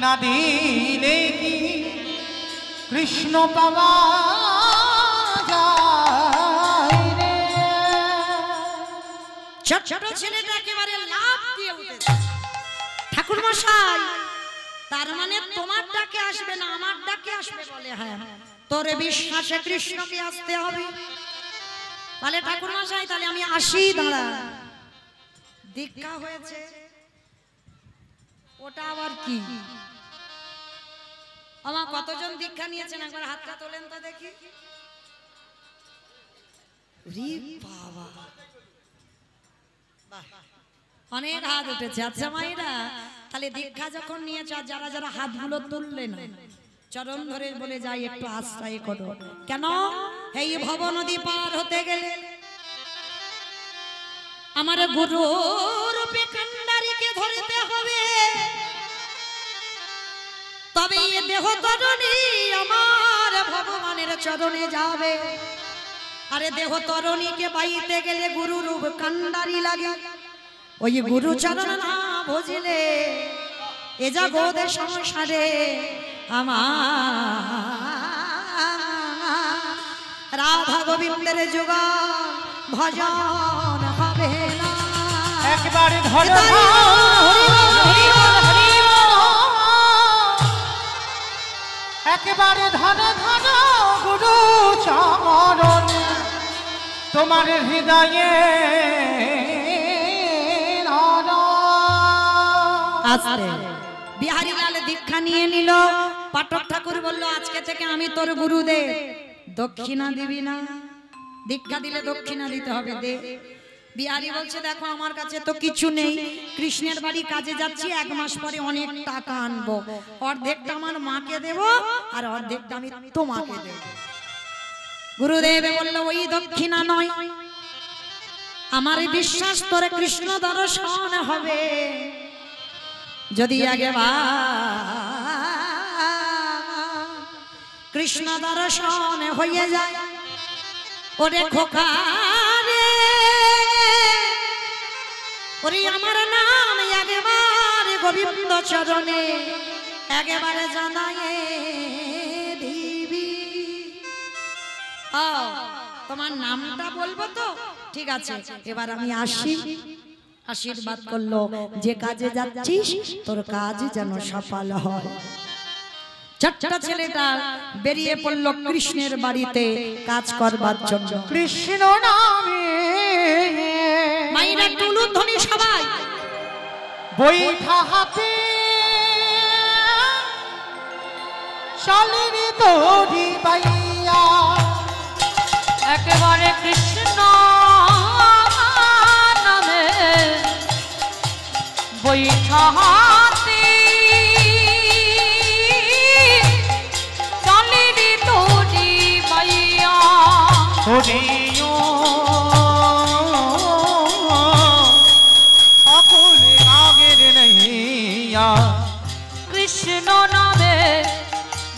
না দিলে কি কৃষ্ণ পাওয়া যায় রে? ছোট ছোট ছেলেটা একেবারে লাফ দিয়ে উঠেছে। ঠাকুর মশাই, তার মানে তোমার ডাকে আসবে না, আমার ডাকে আসবে? বলে হ্যাঁ, তোর বিশ্বাসে কৃষ্ণকে আসতে হবে। বলে ঠাকুর মশাই তাহলে আমি আসি, দাঁড়া। দীক্ষা হয়েছে, ওটা আবার কি? আমার কতজন দীক্ষা নিয়েছেন একবার হাতটা তোলেন তো দেখি। বাবা, অনেক হাত উঠেছে। আচ্ছা মায়েরা, তাহলে দীক্ষা যখন নিয়েছ, যারা যারা হাতগুলো তুললেন চরণ ধরে বলে যাই একটু আশ্রয় করো। কেন? এই ভব নদী পার হতে গেলে আমার গুরু রূপে কান্ডারিকে ধরতে হবে, তবে এ দেহ তরণী আমার ভগবানের চরণে যাবে। আরে দেহ তরণীকে বাইতে গেলে গুরু রূপ কান্ডারি লাগে। ওই গুরু চরণ না বুঝলে এ জগৎ সংসারে আমার রাধা গোবিন্দের যুগল ভজন হবে না। একবারে ধর একেবারে ধন ধন গুরু চরণ তোমার হৃদয়ে আস্তে। বিহারী লাল দীক্ষা নিয়ে নিল। পাঠক ঠাকুর বলল আজকে থেকে আমি তোর গুরুদেব, দক্ষিণা দিবি না? দীক্ষা দিলে দক্ষিণা দিতে হবে, দে। বিহারী বলছে দেখো আমার কাছে তো কিছু নেই, কৃষ্ণের বাড়ি কাজে যাচ্ছি, 1 মাস পরে অনেক টাকা আনবো, অর্ধেকটা আমার মাকে দেব আর অর্ধেকটা আমি তোমাকে দেব। গুরুদেব বলল ওই দক্ষিণা নয়, আমার বিশ্বাস তোর কৃষ্ণ দর্শন হবে যদি আগে কৃষ্ণ দর্শন হয়ে যায়। ওরে খোকা রে, ওরে আমার নাম একবারে গোবিন্দ চরণে একেবারে জানায় দিবি। তোমার নামটা বলবো তো? ঠিক আছে, এবার আমি আসি। আশীর্বাদ করলো যে কাজে যাচ্ছিস তোর কাজ যেন সফল হয়। ছোট্ট ছেলেটা বেরিয়ে পড়লো কৃষ্ণের বাড়িতে কাজ করবার জন্য। কৃষ্ণ নামে মাইরা তুলুন ধ্বনি সবাই, বৈঠা হাতে শালিনী তোরি বাইয়া একেবারে কৃষ্ণ নামে বৈঠা হাতে চালিনি তোরি মাইয়া হরিও অকুল আগের নহিয়া কৃষ্ণ নামে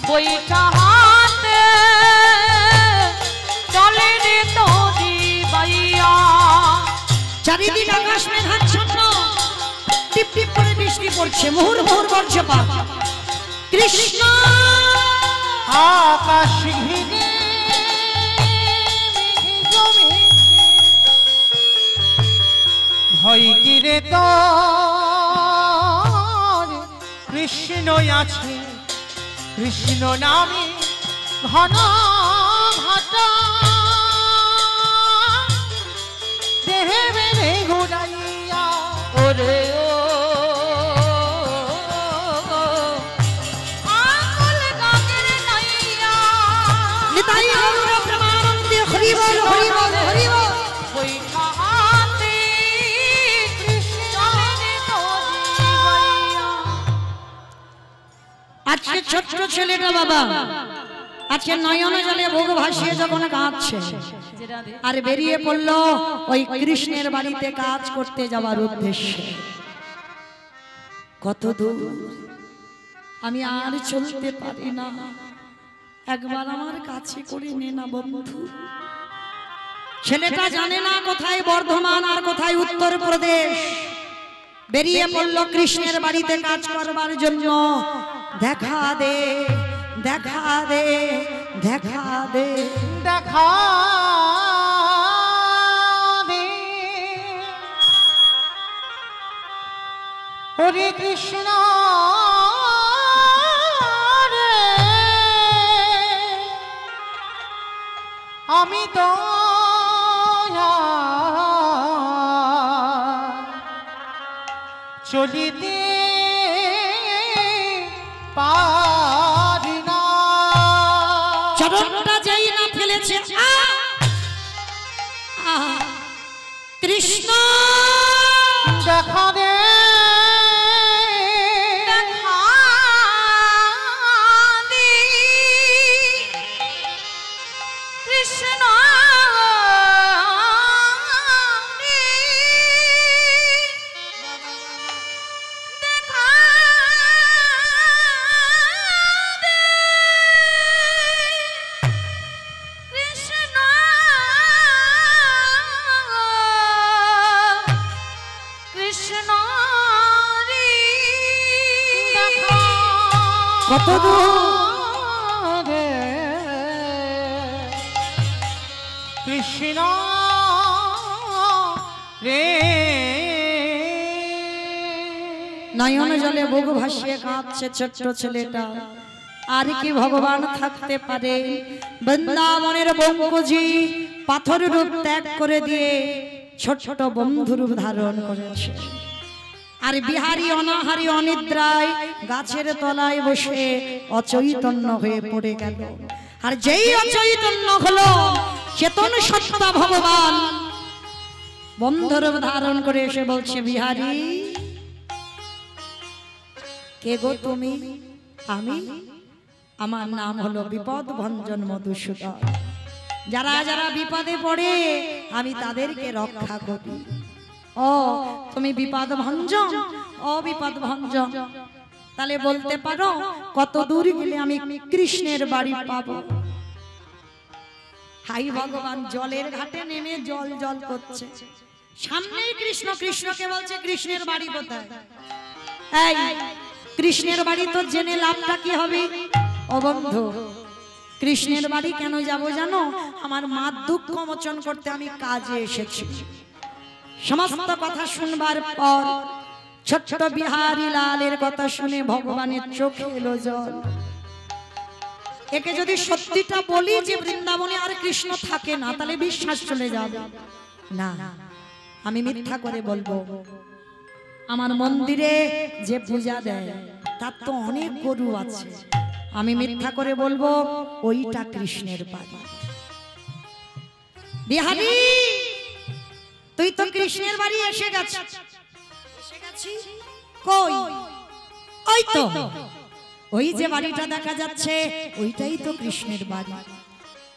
বৈঠা হাতে চালিনি তোরি মাইয়া। চারিদিক আকাশ মেঘাচ্ছন্ন, টিপ টিপ করে বৃষ্টি পড়ছে, মুহুর মুহুর বর্ষপাত। কৃষ্ণ আকাশ ঘিরে হয় কি রে তোর কৃষ্ণ আছে কৃষ্ণ নামে ঘন ঘটা দেহে বেড়ে ঘুরাইয়া ওরে ও আকুল গাগের নাইয়া নিতাই গৌর প্রেমানন্দে হরি বল হরি বল হরি বল। বৈঠা হাতে কৃষ্ণ রে তোরি বাইয়া। আজকে ছোট্ট ছেলেটা বাবা আজকে নয়নে জলে ভোগ ভাসিয়ে যখন কাঁদছে আর বেরিয়ে পড়লো ওই কৃষ্ণের বাড়িতে কাজ করতে যাওয়ার উদ্দেশ্যে। কত দূর আমি আর চলতে পারি না, একবার আমার কাছে করে নে না বন্ধু। ছেলেটা জানে না কোথায় বর্ধমান আর কোথায় উত্তরপ্রদেশ। বেরিয়ে পড়লো কৃষ্ণের বাড়িতে কাজ করবার জন্য। দেখা দে দেখা দে দেখা দে দেখা দে হরে কৃষ্ণ রে আমি তো চলিতে পারি না। চরণটা যেই না ফেলেছে কৃষ্ণ দেখা দে দেখা দে কৃষ্ণ রে দেখা দে কৃষ্ণ কৃষ্ণ রে দেখা কত দূর রে কৃষ্ণ রে নয়ন জলে বুক ভাসিয়ে কাঁদছে ছোট্ট ছেলেটা। আর কি ভগবান থাকতে পারে? বৃন্দাবনের বঙ্কুজি পাথর রূপ ত্যাগ করে দিয়ে ছোট ছোট বন্ধু রূপ ধারণ করেছে। আর বিহারী অনাহারী অনিদ্রায় গাছের তলায় বসে অচৈতন্য হয়ে পড়ে গেল। আর যেই অচৈতন্য হলো চেতন সত্তা ভগবান বন্ধু রূপ ধারণ করে এসে বলছে, বিহারী কে গো তুমি? আমি, আমার নাম হলো বিপদ ভঞ্জন মধুসূদন। যারা যারা বিপদে পড়ে আমি তাদেরকে রক্ষা করি। ও তুমি বিপদ ভঞ্জন, ও বিপদ ভঞ্জন, তাহলে বলতে পারো কত দূর গেলে আমি কৃষ্ণের বাড়ি পাবো? হাই ভগবান জলের ঘাটে নেমে জল জল করছে, সামনেই কৃষ্ণ। কৃষ্ণকে বলছে কৃষ্ণের বাড়ি কোথায়? এই কৃষ্ণের বাড়ি তো জেনে লাভটা কি হবে? ও বন্ধু, কৃষ্ণের বাড়ি কেন যাব জানো? আমার মার দুঃখ মোচন করতে আমি কাজে এসেছি। সমস্ত কথা শুনবার পর ছোট্ট বিহারী লালের কথা শুনে ভগবানের চোখে এলো জল। একে যদি সত্যিটা বলি যে বৃন্দাবনে আর কৃষ্ণ থাকে না, তাহলে বিশ্বাস চলে যাবে। না, আমি মিথ্যা করে বলবো। আমার মন্দিরে যে পূজা দেয় তার তো অনেক গরু আছে। আমি মিথ্যা করে বলবো ওইটা কৃষ্ণের বাড়ি। বিহারী, তুই তো কৃষ্ণের বাড়ি এসে গেছিস। কই? ওই তো, ওই যে বাড়িটা দেখা যাচ্ছে ওইটাই তো কৃষ্ণের বাড়ি।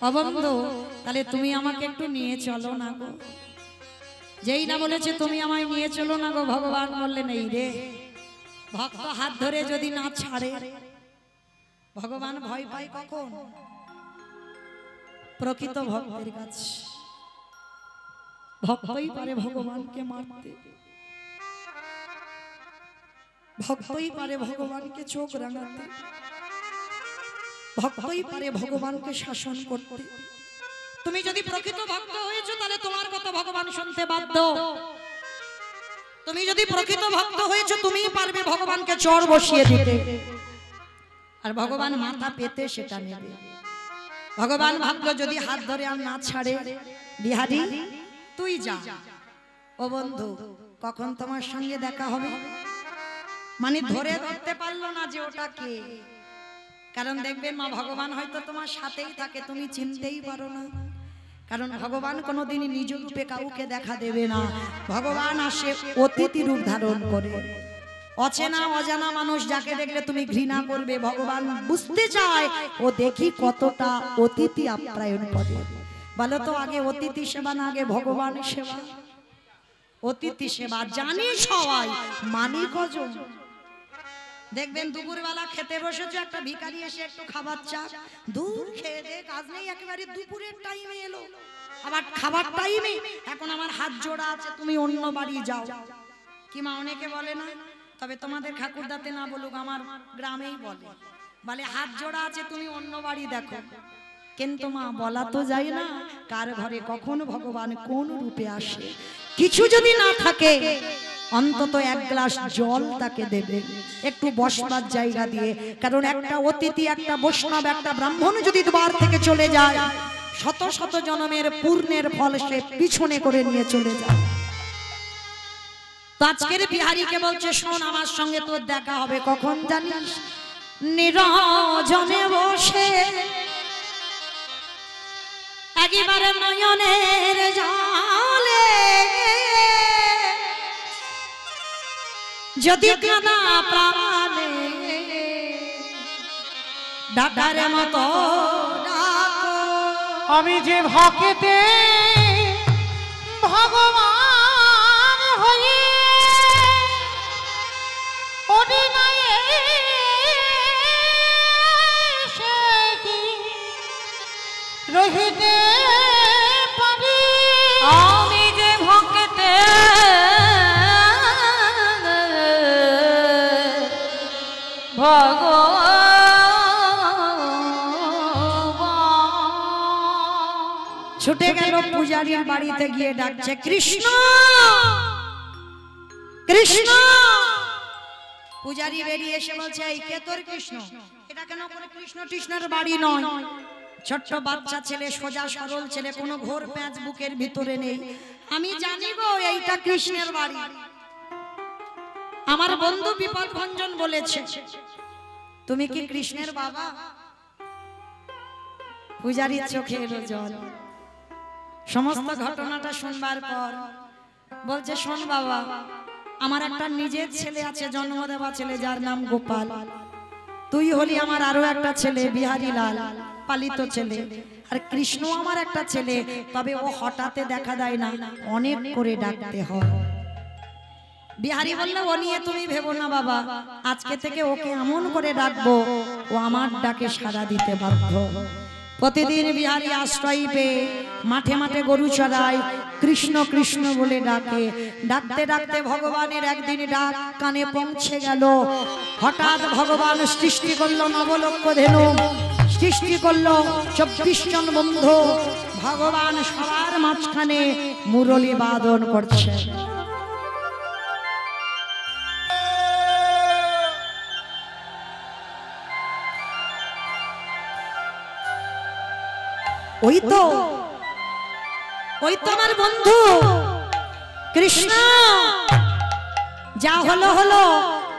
অবন্ধ, তাহলে তুমি আমাকে একটু নিয়ে চলো না গো। যেই না বলেছে তুমি আমায় নিয়ে চলো না গো, ভগবান বললেন এই রে, ভক্ত হাত ধরে যদি না ছাড়ে ভগবান ভয় পায় কখন? প্রকৃত ভক্তের কাছে। ভক্তই পারে ভগবানকে মারতে, ভক্তই পারে ভগবানকে চোখ রাঙাতে, ভক্তই পারে ভগবানকে শাসন করতে। তুমি যদি প্রকৃত ভক্ত হয়েছো তাহলে তোমার কথা ভগবান শুনতে বাধ্য। তুমি যদি প্রকৃত ভক্ত হয়েছো তুমিই পারবে ভগবানকে চড় বসিয়ে দিতে, আর ভগবান মাথা পেতে সেটা নেবে। ভগবান ভাবলো যদি হাত ধরে আর না ছাড়ে, বিহারী তুই যা, ও বন্ধু কখন তোমার সঙ্গে দেখা হবে, মানে ধরতে পারলো না যে ওটা কে। কারণ দেখবেন মা, ভগবান হয়তো তোমার সাথেই থাকে, তুমি চিনতেই পারো না। কারণ ভগবান কোনোদিনই নিজ রূপে কাউকে দেখা দেবে না, ভগবান আসে অতিথি রূপ ধারণ করে। অচেনা অজানা মানুষ যাকে দেখলে তুমি ঘৃণা করবে, ভগবান বুঝতে চায় ও দেখি কতটা অতিথি আপ্যায়ন করে। বলো তো আগে অতিথি সেবা না আগে ভগবানের সেবা? অতিথি সেবা জানি সবাই, মানি কজন? দেখবেন দুপুরবেলা খেতে বসেছে, একটা ভিখারি এসে একটু খাবার চা, দূর খেয়ে দে কাজ নেই, একেবারে দুপুরের টাইমে এলো, আবার খাবার টাইমে এখন আমার হাত জোড়া আছে তুমি অন্য বাড়ি যাও। কি মা অনেকে বলে না, তবে তোমাদের ঠাকুরদাতে না বলুক, আমার গ্রামেই বলে হাত জোড়া আছে তুমি অন্য বাড়ি দেখো। কিন্তু মা বলা তো যায় না কার ঘরে কখন ভগবান কোন রূপে আসে। কিছু যদি না থাকে অন্তত এক গ্লাস জল তাকে দেবে, একটু বসবার জায়গা দিয়ে। কারণ একটা অতিথি, একটা বৈষ্ণব, একটা ব্রাহ্মণ যদি দ্বার থেকে চলে যায়, শত শত জন্মের পূর্ণের ফল সে পিছনে করে নিয়ে চলে যায়। তো আজকের বিহারীকে বলছে শোন, আমার সঙ্গে তোর দেখা হবে কখন জানিস? নিরজনে বসে একেবারে নয়নের জলে যদি কাঁদা প্রাণে ডাকার মতো ডাকো। আমি যে ভক্তে ভগবান হয়ে অডিনায়ে রহিতে পারি, আমি যে ভক্তে ছুটে গেল পূজারীর বাড়িতে গিয়ে ডাকছে কৃষ্ণ কৃষ্ণ। পূজারী বেরিয়ে এসে বলছে এই কে তোর কৃষ্ণ? এটা কেন করে কৃষ্ণ কৃষ্ণের বাড়ি নয়, ছোট্ট বাচ্চা ছেলে, সোজা সরল ছেলে, কোনো ঘোর প্যাঁচ বুকের ভিতরে নেই। আমি জানি গো এইটা কৃষ্ণের বাড়ি, আমার বন্ধু বিপদ ভঞ্জন বলেছে। তুমি কি কৃষ্ণের বাবা? পূজারীর চোখে এলো জল। সমস্ত ঘটনাটা শুনবার পর বলছে শোন বাবা, আমার একটা নিজের ছেলে আছে, জন্ম দেওয়া ছেলে, যার নাম গোপাল। তুই হলি আমার আরো একটা ছেলে বিহারী লাল, পালিত ছেলে। আর কৃষ্ণ আমার একটা ছেলে, তবে ও হঠাৎ দেখা দেয় না, অনেক করে ডাকতে হয়। বিহারী বলল ও নিয়ে তুমি ভেবো না বাবা, আজকে থেকে ওকে এমন করে ডাকবো ও আমার ডাকে সাড়া দিতে বাধ্য। প্রতিদিন বিহারী আশ্রয় পেয়ে মাঠে মাঠে গরু চড়ায়, কৃষ্ণ কৃষ্ণ বলে ডাকে। ডাকতে ডাকতে ভগবানের একদিন ডাক কানে পৌঁছে গেল। হঠাৎ ভগবান সৃষ্টি করলো নবলক্ষ ধেনু, সৃষ্টি করলো 24 জন বন্ধু। ভগবান সবার মাঝখানে মুরলী বাদন করছে। ওই তো আমার বন্ধু কৃষ্ণ, যা হলো হলো,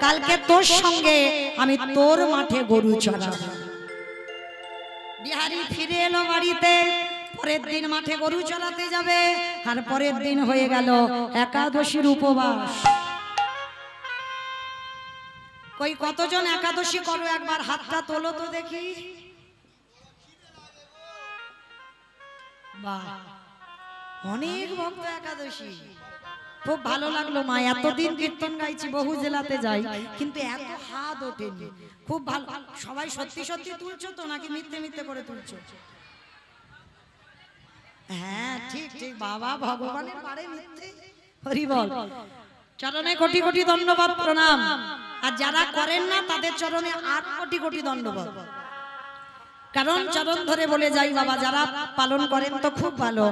কালকে তোর সঙ্গে আমি তোর মাঠে গরু চড়াবো। বিহারী ফিরে এলো বাড়িতে, পরের দিন মাঠে গরু চড়াতে যাবে। আর পরের দিন হয়ে গেল একাদশীর উপবাস। কই কতজন একাদশী করো একবার হাতটা তোলো তো দেখি। বাহ, অনেক ভক্ত একাদশী, খুব ভালো লাগলো মা। এতদিন কীর্তন গাইছি, বহু জেলাতে যাই, কিন্তু এত হাত ওঠেনি। খুব ভালো। সবাই সত্যি সত্যি তুলছো তো নাকি মিথ্যে মিথ্যে করে তুলছো? হ্যাঁ ঠিক ঠিক, বাবা ভগবানের বাড়ে মিথ্যে। হরি বল। চরণে কোটি কোটি দণ্ডবাদ প্রণাম। আর যারা করেন না তাদের চরণে 8 কোটি কোটি দণ্ডবাদ। কারণ চরণ ধরে বলে যাই বাবা, যারা পালন করেন তো খুব ভালো,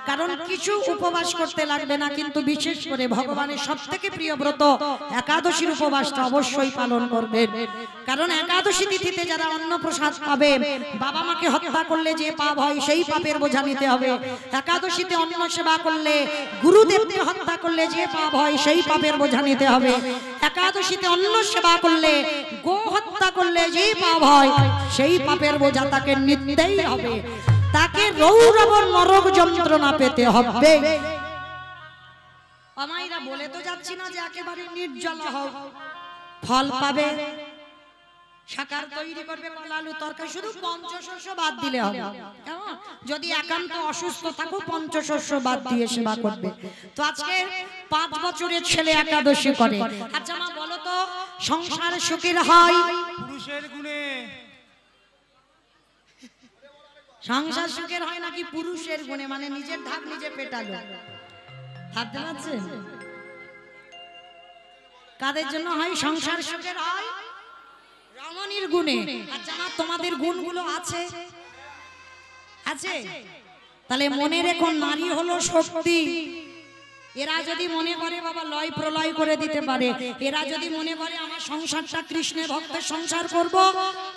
কারণ কিছু উপবাস করতে লাগবে না, কিন্তু বিশেষ করে ভগবানের সবথেকে প্রিয় ব্রত একাদশীর উপবাসটা অবশ্যই পালন করবেন। কারণ একাদশী তিথিতে যারা অন্ন প্রসাদ পাবে, বাবা মাকে হত্যা করলে যে পাপ হয় সেই পাপের বোঝা নিতে হবে। একাদশীতে অন্ন সেবা করলে, গুরুদেবকে হত্যা করলে যে পাপ হয় সেই পাপের বোঝা নিতে হবে। একাদশীতে অন্ন সেবা করলে, গো হত্যা করলে যে পাপ হয় সেই পাপের বোঝা তাকে নিতেই হবে, তাকে রৌরব নরক যন্ত্রণা পেতে হবে। আমাইরা বলে তো যাচ্ছি না যে একেবারে নির্জল হও, ফল পাবে, শাকার তৈরি করবে, কলা আলু তরকারি, শুধু পঞ্চশস্য বাদ দিলে হবে। কেমন? যদি একান্ত অসুস্থ থাকো পঞ্চশস্য বাদ দিয়ে সেবা করবে। তো আজকে 5 বছরের ছেলে একাদশী করে। আচ্ছা মা বলো তো, সংসার সুখের হয় পুরুষের গুণে? সংসার সুখের হয় নাকি পুরুষের গুণে? মানে নিজের ঢাক নিজে পেটালো, ভাবতে পারছেন? কাদের জন্য হয় সংসার সুখের হয়? রমণীর গুণে। আচ্ছা মা, তোমাদের গুণগুলো আছে? আছে? তাহলে মনে রেখো, নারী হলো শক্তি। এরা যদি মনে করে বাবা লয় প্রলয় করে দিতে পারে, এরা যদি মনে করে আমার সংসারটা কৃষ্ণের ভক্তের সংসার করব,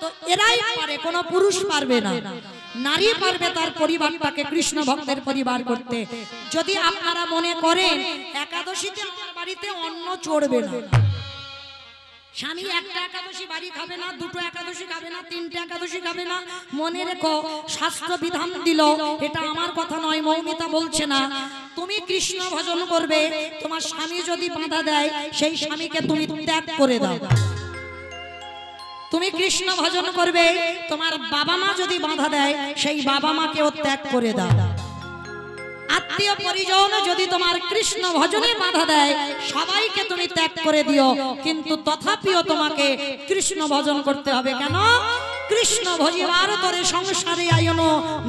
তো এরাই পারে, কোনো পুরুষ পারবে না। নারী পারবে তার পরিবারটাকে কৃষ্ণ ভক্তের পরিবার করতে। যদি আপনারা মনে করেন একাদশীতে আমার বাড়িতে অন্ন চড়বে না, স্বামী একটা একাদশী বাড়ি খাবে না, দুটো একাদশী খাবে না, তিনটে একাদশী খাবে না, মনে রেখো শাস্ত্র বিধান দিল, এটা আমার কথা নয়, মৌমিতা বলছে না। তুমি কৃষ্ণ ভজন করবে, তোমার স্বামী যদি বাধা দেয় সেই স্বামীকে তুমি ত্যাগ করে দাও। তুমি কৃষ্ণ ভজন করবে, তোমার বাবা মা যদি বাধা দেয় সেই বাবা মাকেও ত্যাগ করে দাও। আত্মীয় পরিজন যদি তোমার কৃষ্ণ ভজনে বাধা দেয়, সবাইকে তুমি ত্যাগ করে দিও, কিন্তু তথাপিও তোমাকে কৃষ্ণ ভজন করতে হবে। কেন? কৃষ্ণ ভজিবার তরে সংসারে আয়ন,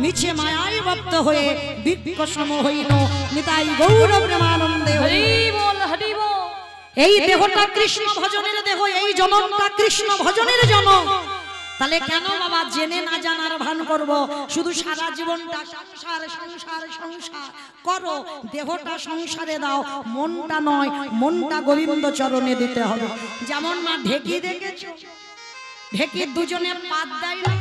মিছে মায়ায় বদ্ধ হয়ে বিক্ষসম হইন, নিতাই গৌর প্রেমানন্দে। হরি বল, হরি বল। এই দেহটা কৃষ্ণ ভজনের দেহ, এই জনমটা কৃষ্ণ ভজনের জনম। তাহলে কেন বাবা জেনে না জানার ভান করব? শুধু সারা জীবনটা সংসার সংসার সংসার করো, দেহটা সংসারে দাও, মনটা নয়, মনটা গোবিন্দ চরণে দিতে হবে। যেমন মা ঢেকি দেখেছো, ঢেকির দুজনে পাত দেয় না,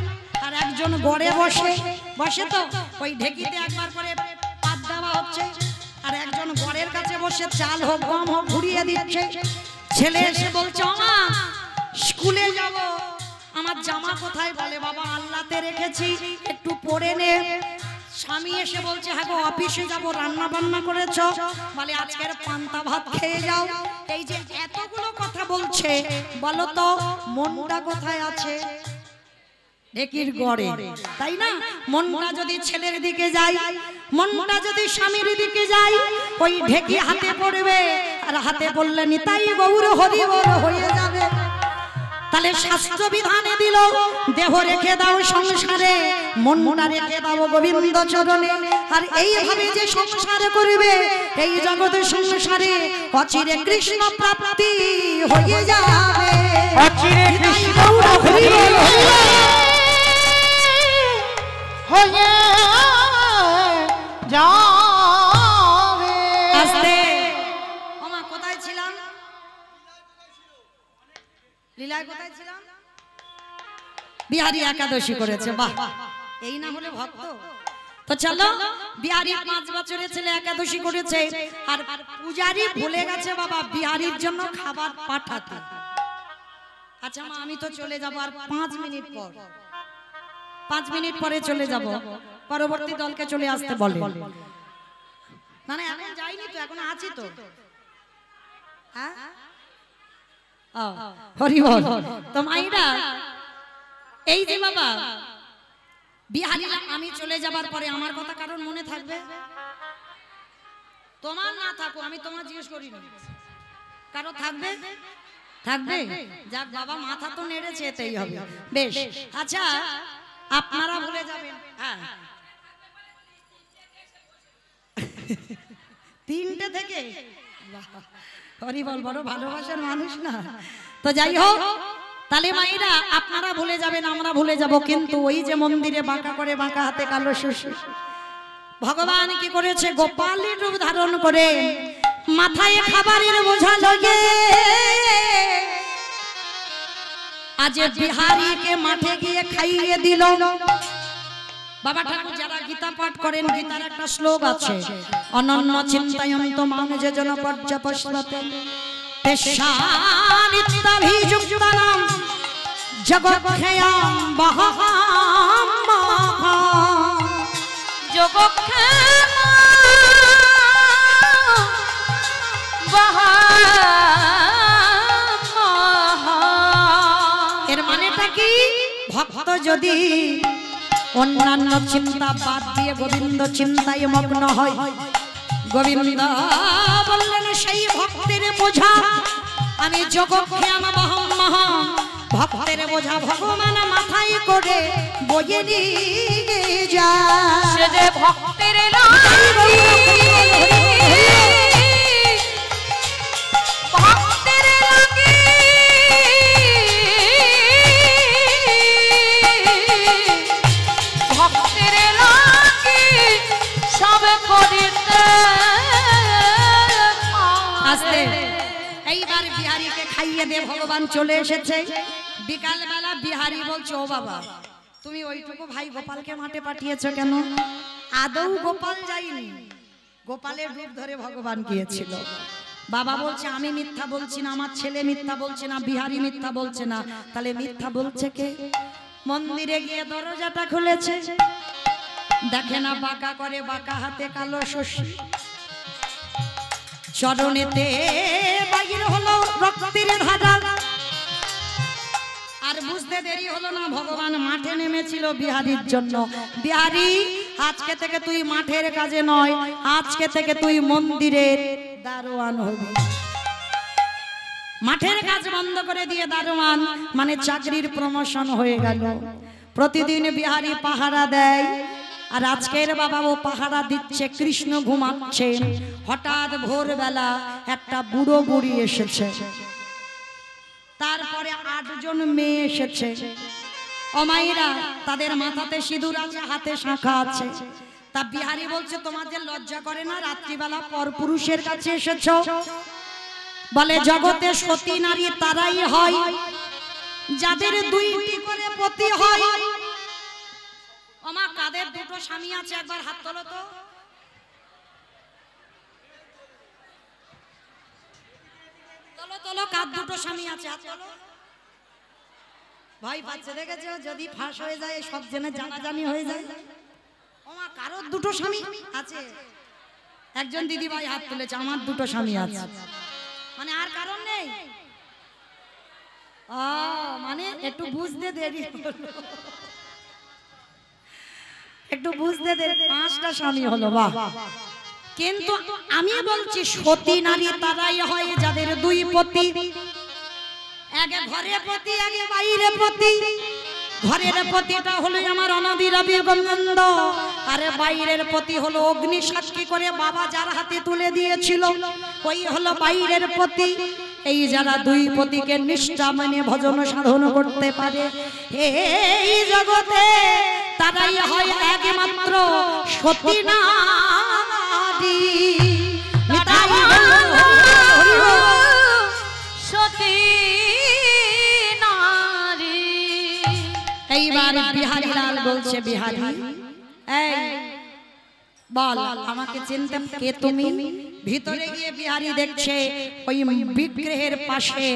আর একজন গড়ে বসে বসে, তো ওই ঢেকিতে একবার করে পাত দেওয়া হচ্ছে, আর একজন গড়ের কাছে বসে চাল হোক গম হোক ঘুরিয়ে দিচ্ছে। ছেলে এসে বলছে মা স্কুলে যাব, আমার জামা কোথায়? বলে বাবা আল্লাতে রেখেছি, একটু পরে নে। স্বামী এসে বলছে হ্যাঁ গো অফিসে যাব, রান্না বান্না করেছো? বলে আজকের পান্তা ভাত খেয়ে যাও। এই যে এতগুলো কথা বলছে, বলো তো মনটা কোথায় আছে? ঢেকির গড়ে, তাই না? মনটা যদি ছেলের দিকে যায়, মনটা যদি স্বামীর দিকে যায়, ওই ঢেকি হাতে পড়বে, আর হাতে পড়লে নিতাই গৌর হরি বল হয়ে যাবে। তাহলে শাস্ত্র বিধানে দিল দেহ রেখে দাও সংসারে, মনটা রেখে দাও গোবিন্দ চরণে। আর এইভাবে যে সংসার করবে, এই জগতের সংসারে অচিরে কৃষ্ণ প্রাপ্তি হয়ে যাবে। অচিরে কৃষ্ণ হরি বল হয়ে যাবে। আস্তে ওমা কোথায় ছিলাম? লীলায় কোথায় ছিলাম? বিহারী একাদশী করেছে, বাহ! এই না হলে ভক্ত। তো চলো, বিহারী 5 বছরের ছেলে একাদশী করেছে, আর পূজারি ভুলে গেছে বাবা বিহারীর জন্য খাবার পাঠাতে। আচ্ছা মা আমি তো চলে যাব আর 5 মিনিট পর, 5 মিনিট পরে চলে যাব, পরবর্তী দলকে চলে আসতে বলে। না না এখন যাইনি তো, এখন আছি তো। হ্যাঁ হরি বল। তো মাইরা এই যে বাবা বিহারী, আমি চলে যাবার পরে আমার কথা কারণ মনে থাকবে? তোমার না থাকো, আমি তোমার জিজ্ঞেস করিনি, কারো থাকবে? থাকবে। যাক বাবা মাথা তো নেড়েছে, এতেই হবে। বেশ, আচ্ছা আপনারা ভুলে যাবেন। হ্যাঁ 3টে থেকে, হরি বল, বড় ভালোবাসার মানুষ না। তো যাই হোক, তাহলে মায়েরা আপনারা ভুলে যাবেন, আমরা ভুলে যাব, কিন্তু ওই যে মন্দিরে বাঁকা করে বাঁকা হাতে কালো শশী ভগবান কি করেছে, গোপালের রূপ ধারণ করে মাথায় খাবারের বোঝা লগে আজ বিহারীকে মাঠে গিয়ে খাইয়ে দিল। বাবা ঠাকুর যারা গীতা পাঠ করেন, গীতার একটা শ্লোক আছে, অনন্য চিন্তায়ন্ত মানুষ জন পর্যপস্বতে তেষানিত্যাভিযুক্তানাম জগৎক্ষয়াম বহাম্মহা জগৎক্ষয়াম বহাম্মহা। এর মানেটা কি, ভক্ত যদি অন্যান্য চিন্তা বাদ দিয়ে গোবিন্দ চিন্তায় মগ্ন হয়, গোবিন্দ বললেন সেই ভক্তের বোঝা আমি জগৎক্ষয়াম বহাম্মহা, ভক্তের বোঝা ভগবান মাথায় করে বয়ে নিয়ে যায়। সে যে ভক্তের লাগি ভক্তের লাগি ভক্তের লাগি সব করিতে আস্তে এইবার বিহারীকে খাইয়ে দিয়ে ভগবান চলে এসেছে। বিকাল বেলা বিহারী বলছে, ও বাবা তুমি ওইটুকু ভাই গোপালকে মাঠে পাঠিয়েছো কেন? আদৌ গোপাল যায়নি, গোপালের রূপ ধরে ভগবান গিয়েছিল। বাবা বলছে আমি মিথ্যা বলছি না, আমার ছেলে মিথ্যা বলছে না, বিহারী মিথ্যা বলছে না, তাহলে মিথ্যা বলছে কে? মন্দিরে গিয়ে দরজাটা খুলেছে, দেখে না বাঁকা করে বাঁকা হাতে কালো শশী, চরণেতে বাহির হলো রক্তের ধারা। আর বুঝতে দেরি হলো না, ভগবান মাঠে নেমেছিল বিহারীর জন্য। বিহারী আজকে থেকে তুই মাঠের কাজে নয়, আজকে থেকে তুই মন্দিরের দারোয়ান হবি। মাঠের কাজ বন্ধ করে দিয়ে দারোয়ান মানে চাকরির প্রমোশন হয়ে গেল। প্রতিদিন বিহারী পাহারা দেয়, আর আজকের বাবা ও পাহারা দিচ্ছে, কৃষ্ণ ঘুমাচ্ছে। হঠাৎ ভোরবেলা একটা বুড়ো বুড়ি এসেছে, তারপরে 8 জন মেয়ে এসেছে। ও মায়েরা, তাদের মাথাতে সিঁদুর আছে, হাতে শাঁখা আছে। তা বিহারী বলছে তোমাদের লজ্জা করে না, রাত্রিবেলা পরপুরুষের কাছে এসেছো? বলে জগতে সতী নারী তারাই হয় যাদের 2টি করে পতি হয়। ওমা কাদের 2টো স্বামী আছে, একবার হাত তোলো তো। তোলো তোলো, কার 2টো স্বামী আছে, হাত তোলো। ভয় পাচ্ছে, দেখেছো? যদি ফাঁস হয়ে যায় সব জেনে জানাজানি হয়ে যায়। ওমা কারোর 2টো স্বামী আছে? একজন দিদি ভাই হাত তুলেছে, আমার 2টো স্বামী আছে। মানে আর কারণ নেই? মানে একটু বুঝতে দেরি হলো, একটু বুঝতে দেরি, 5টা স্বামী হলো। বাহ! কিন্তু আমি বলছি সতী নারী তারাই হয় যাদের 2 পতি। আগে ঘরে পতি, আগে বাইরে পতি। ঘরের পতিটা হলো আমার অনাদি রবি গোবিন্দ, আর বাইরের পতি হলো অগ্নি সাক্ষী করে বাবা যার হাতে তুলে দিয়েছিল, ওই হলো বাইরের পতি। এই যারা 2 পতিকে নিষ্ঠা মানে ভজন সাধন করতে পারে এই জগতে, তারাই হয় একমাত্র সতী নারী। সতী নারী। এইবার বিহারী লাল বলছে, বিহারী এই বল আমাকে চিনতে কে তুমি? ভিতরে গিয়ে বিহারী দেখছে ওই বিগ্রহের পাশে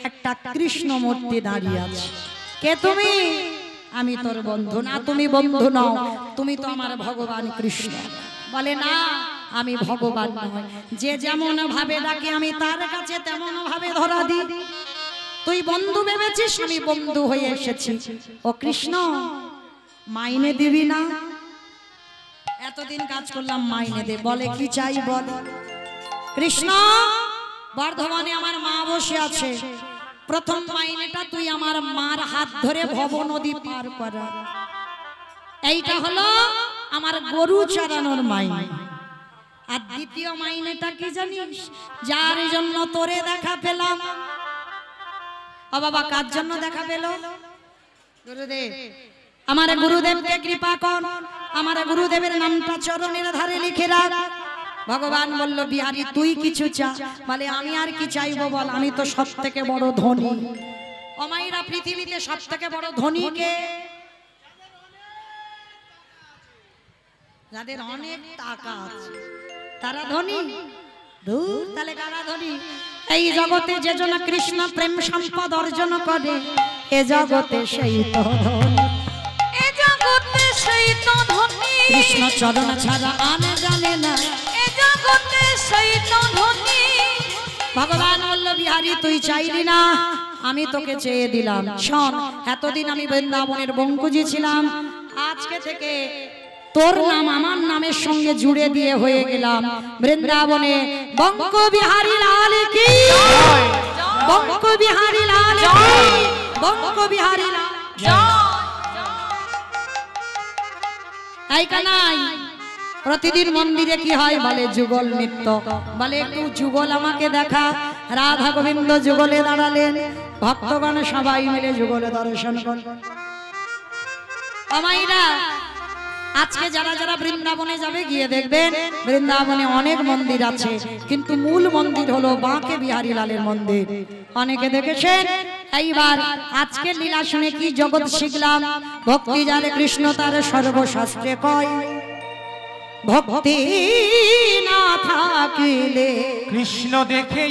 একটা কৃষ্ণ মূর্তি দাঁড়িয়ে আছে। কে তুমি? আমি তোর বন্ধু। না তুমি বন্ধু নও, তুমি তো আমার ভগবান কৃষ্ণ। বলে না আমি ভগবান নয়, যে যেমন ভাবে ডাকে আমি তার কাছে তেমন ভাবে ধরা দিই। তুই বন্ধু ভেবেছিস, আমি বন্ধু হয়ে এসেছি। ও কৃষ্ণ মাইনে দিবি না? এতদিন কাজ করলাম, মাইনে দে। বলে কি চাই বল। কৃষ্ণ বর্ধমানে আমার মা বসে আছে, প্রথম মাইনেটা তুই আমার মার হাত ধরে ভব নদী পার করা। এইটা হলো আমার গরু চড়ানোর মাইনে। আর দ্বিতীয় মাইনেটা কি জানিস? যার জন্য তোরে দেখা পেলাম ও বাবা কার জন্য দেখা পেল? গুরুদেব, আমার গুরুদেবকে কৃপা কর, আমার গুরুদেবের নামটা চরণের ধারে লিখে রাখ। ভগবান বলল বিহারী তুই কিছু চা। বলে আমি আর কি চাইবো বল, আমি তো সব থেকে বড় ধনী। অমাইরা পৃথিবীতে সব থেকে বড় ধনী কে? যাদের অনেক টাকা আছে তারা ধনী। দূর, তাহলে কারা ধনী? এই জগতে যে জন কৃষ্ণ প্রেম সম্পদ অর্জন করে এ জগতে সেই তো ধনী। এ জগতে সেই তো ধনী। কৃষ্ণ চরণ ছাড়া আনে জানে না এ জগতে সেই তো ধনী। ভগবান বলল বিহারী তুই চাইলি না, আমি তোকে চেয়ে দিলাম। শোন, এতদিন আমি বৃন্দাবনের বঙ্কুজি ছিলাম, আজকে থেকে তোর নাম আমার নামের সঙ্গে জুড়ে দিয়ে হয়ে গেলাম বৃন্দাবনে বঙ্ক বিহারী লাল কি, বঙ্ক বিহারী লাল কি, বঙ্ক বিহারী লাল। তাই কানাই প্রতিদিন মন্দিরে কি হয় বলে যুগল নৃত্য। বলে একটু যুগল আমাকে দেখা। রাধা গোবিন্দ যুগলে দাঁড়ালেন, ভক্তগণ সবাই মিলে যুগলে দর্শন করলেন। আমাইরা আজকে যারা যারা বৃন্দাবনে যাবে গিয়ে দেখবেন বৃন্দাবনে অনেক মন্দির আছে, কিন্তু মূল মন্দির হলো বাঁকে বিহারী লালের মন্দির। অনেকে দেখেছেন। এইবার আজকের লীলা শুনে কি জগৎ শিখলাম? ভক্তি যারে কৃষ্ণ তার সর্বশাস্ত্রে কয়, ভক্তি না থাকিলে কৃষ্ণ দেখে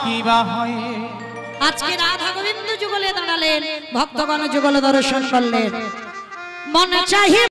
কিবা হয়। আজকে রাধা গোবিন্দ যুগলে দাঁড়ালেন, ভক্তগণ যুগল দর্শন করলেন। মন চাহি